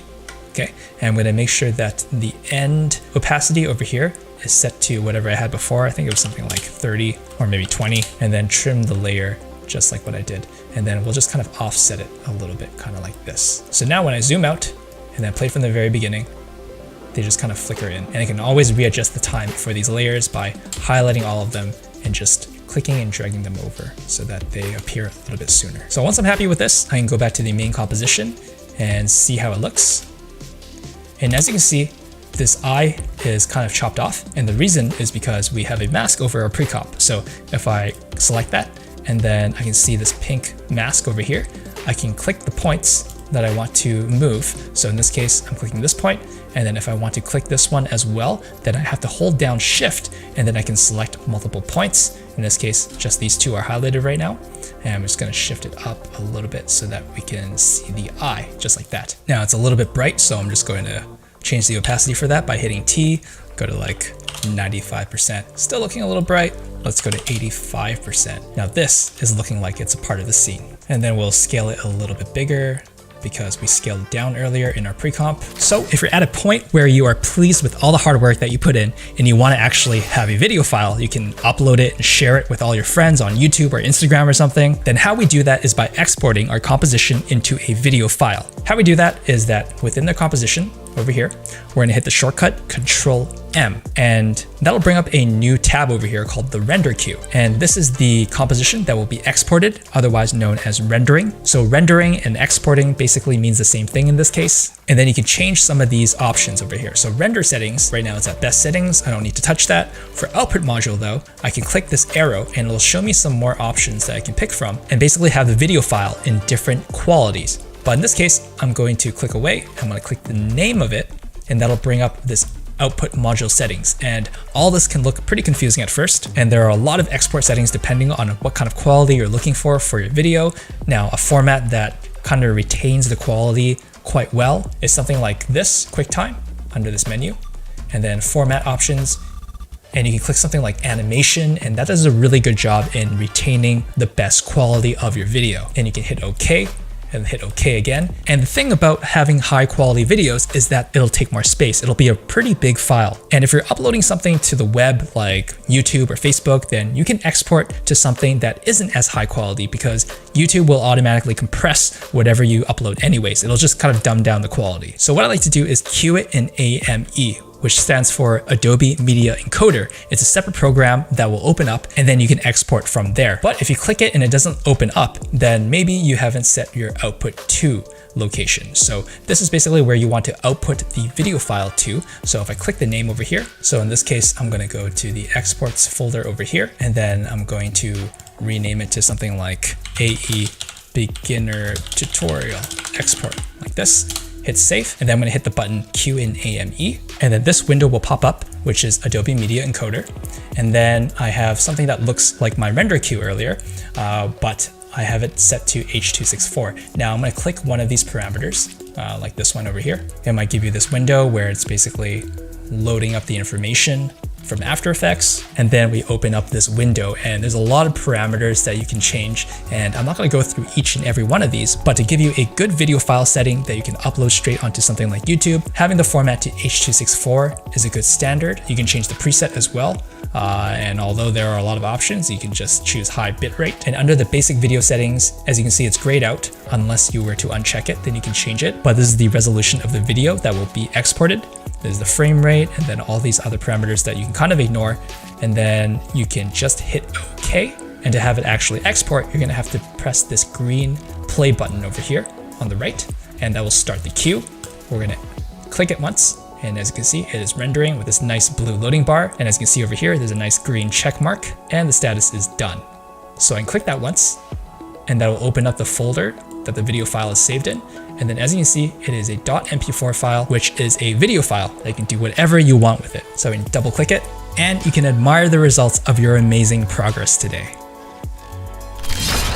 okay? And I'm going to make sure that the end opacity over here is set to whatever I had before. I think it was something like 30 or maybe 20, and then trim the layer just like what I did. And then we'll just kind of offset it a little bit, kind of like this. So now when I zoom out and then play from the very beginning, they just kind of flicker in. And I can always readjust the time for these layers by highlighting all of them and just clicking and dragging them over so that they appear a little bit sooner. So once I'm happy with this, I can go back to the main composition and see how it looks. And as you can see, this eye is kind of chopped off. And the reason is because we have a mask over our pre-comp. So if I select that, and then I can see this pink mask over here, I can click the points that I want to move. So in this case, I'm clicking this point, and then if I want to click this one as well, then I have to hold down Shift, and then I can select multiple points. In this case, just these two are highlighted right now, and I'm just gonna shift it up a little bit so that we can see the eye, just like that. Now it's a little bit bright, so I'm just going to change the opacity for that by hitting T, go to like 95%. Still looking a little bright. Let's go to 85%. Now this is looking like it's a part of the scene. And then we'll scale it a little bit bigger because we scaled it down earlier in our pre-comp. So if you're at a point where you are pleased with all the hard work that you put in and you want to actually have a video file, you can upload it and share it with all your friends on YouTube or Instagram or something. Then how we do that is by exporting our composition into a video file. How we do that is that within the composition over here, we're gonna hit the shortcut Control M, and that'll bring up a new tab over here called the render queue. And this is the composition that will be exported, otherwise known as rendering. So rendering and exporting basically means the same thing in this case. And then you can change some of these options over here. So render settings, right now it's at best settings. I don't need to touch that. For output module though, I can click this arrow and it'll show me some more options that I can pick from and basically have the video file in different qualities. But in this case, I'm going to click away. I'm going to click the name of it, and that'll bring up this output module settings. And all this can look pretty confusing at first. And there are a lot of export settings depending on what kind of quality you're looking for your video. Now, a format that kind of retains the quality quite well is something like this, QuickTime, under this menu, and then format options. And you can click something like animation, and that does a really good job in retaining the best quality of your video. And you can hit OK, and hit OK again. And the thing about having high quality videos is that it'll take more space. It'll be a pretty big file. And if you're uploading something to the web like YouTube or Facebook, then you can export to something that isn't as high quality because YouTube will automatically compress whatever you upload anyways. It'll just kind of dumb down the quality. So what I like to do is queue it in AME, which stands for Adobe Media Encoder. It's a separate program that will open up and then you can export from there. But if you click it and it doesn't open up, then maybe you haven't set your output to location. So this is basically where you want to output the video file to. So if I click the name over here, so in this case, I'm gonna go to the exports folder over here, and then I'm going to rename it to something like AE Beginner Tutorial Export, like this. Hit save, and then I'm going to hit the button Queue in AME, and then this window will pop up, which is Adobe Media Encoder. And then I have something that looks like my render queue earlier, but I have it set to H.264. Now I'm going to click one of these parameters, like this one over here. It might give you this window where it's basically loading up the information from After Effects, and then we open up this window, and there's a lot of parameters that you can change, and I'm not going to go through each and every one of these, but to give you a good video file setting that you can upload straight onto something like YouTube, having the format to H.264 is a good standard. You can change the preset as well, and although there are a lot of options, you can just choose high bitrate. And under the basic video settings, as you can see, it's grayed out. Unless you were to uncheck it, then you can change it, but this is the resolution of the video that will be exported. There's the frame rate, and then all these other parameters that you can kind of ignore, and then you can just hit OK. And to have it actually export, you're gonna have to press this green play button over here on the right, and that will start the queue. We're gonna click it once, and as you can see, it is rendering with this nice blue loading bar. And as you can see over here, there's a nice green check mark, and the status is done. So I can click that once, and that will open up the folder that the video file is saved in. And then as you can see, it is a .mp4 file, which is a video file that you can do whatever you want with it. So you can double click it, and you can admire the results of your amazing progress today.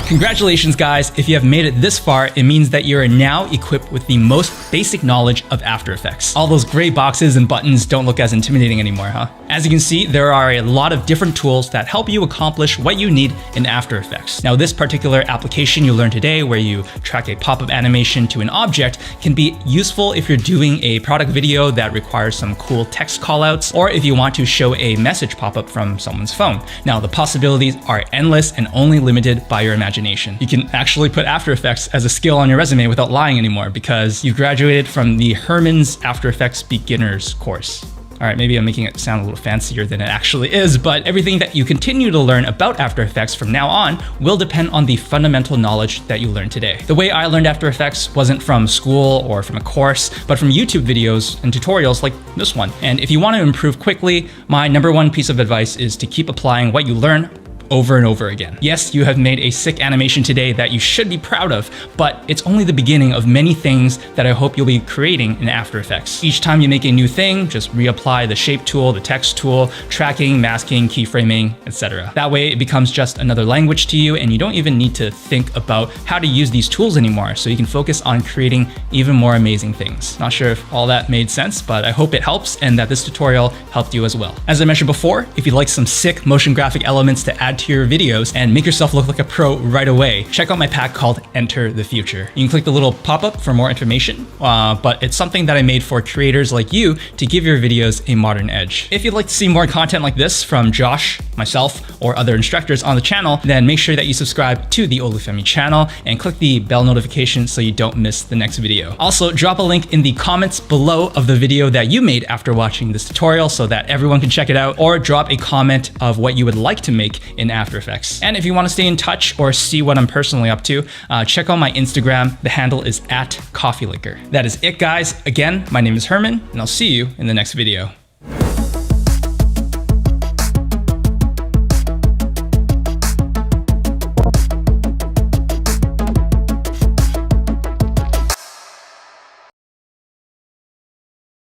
Congratulations, guys. If you have made it this far, it means that you are now equipped with the most basic knowledge of After Effects. All those gray boxes and buttons don't look as intimidating anymore, huh? As you can see, there are a lot of different tools that help you accomplish what you need in After Effects. Now, this particular application you learned today, where you track a pop-up animation to an object, can be useful if you're doing a product video that requires some cool text callouts, or if you want to show a message pop-up from someone's phone. Now, the possibilities are endless and only limited by your imagination. You can actually put After Effects as a skill on your resume without lying anymore, because you graduated from the Herman's After Effects Beginners course. All right, maybe I'm making it sound a little fancier than it actually is, but everything that you continue to learn about After Effects from now on will depend on the fundamental knowledge that you learned today. The way I learned After Effects wasn't from school or from a course, but from YouTube videos and tutorials like this one. And if you want to improve quickly, my #1 piece of advice is to keep applying what you learn over and over again. Yes, you have made a sick animation today that you should be proud of, but it's only the beginning of many things that I hope you'll be creating in After Effects. Each time you make a new thing, just reapply the shape tool, the text tool, tracking, masking, keyframing, etc. That way it becomes just another language to you, and you don't even need to think about how to use these tools anymore, so you can focus on creating even more amazing things. Not sure if all that made sense, but I hope it helps and that this tutorial helped you as well. As I mentioned before, if you'd like some sick motion graphic elements to add to your videos and make yourself look like a pro right away, check out my pack called Enter the Future. You can click the little pop-up for more information, but it's something that I made for creators like you to give your videos a modern edge. If you'd like to see more content like this from Josh, myself, or other instructors on the channel, then make sure that you subscribe to the Olufemi channel and click the bell notification so you don't miss the next video. Also, drop a link in the comments below of the video that you made after watching this tutorial so that everyone can check it out, or drop a comment of what you would like to make in After Effects. And if you want to stay in touch or see what I'm personally up to, check out my Instagram. The handle is @coffeelicker. That is it, guys. Again, my name is Herman, and I'll see you in the next video.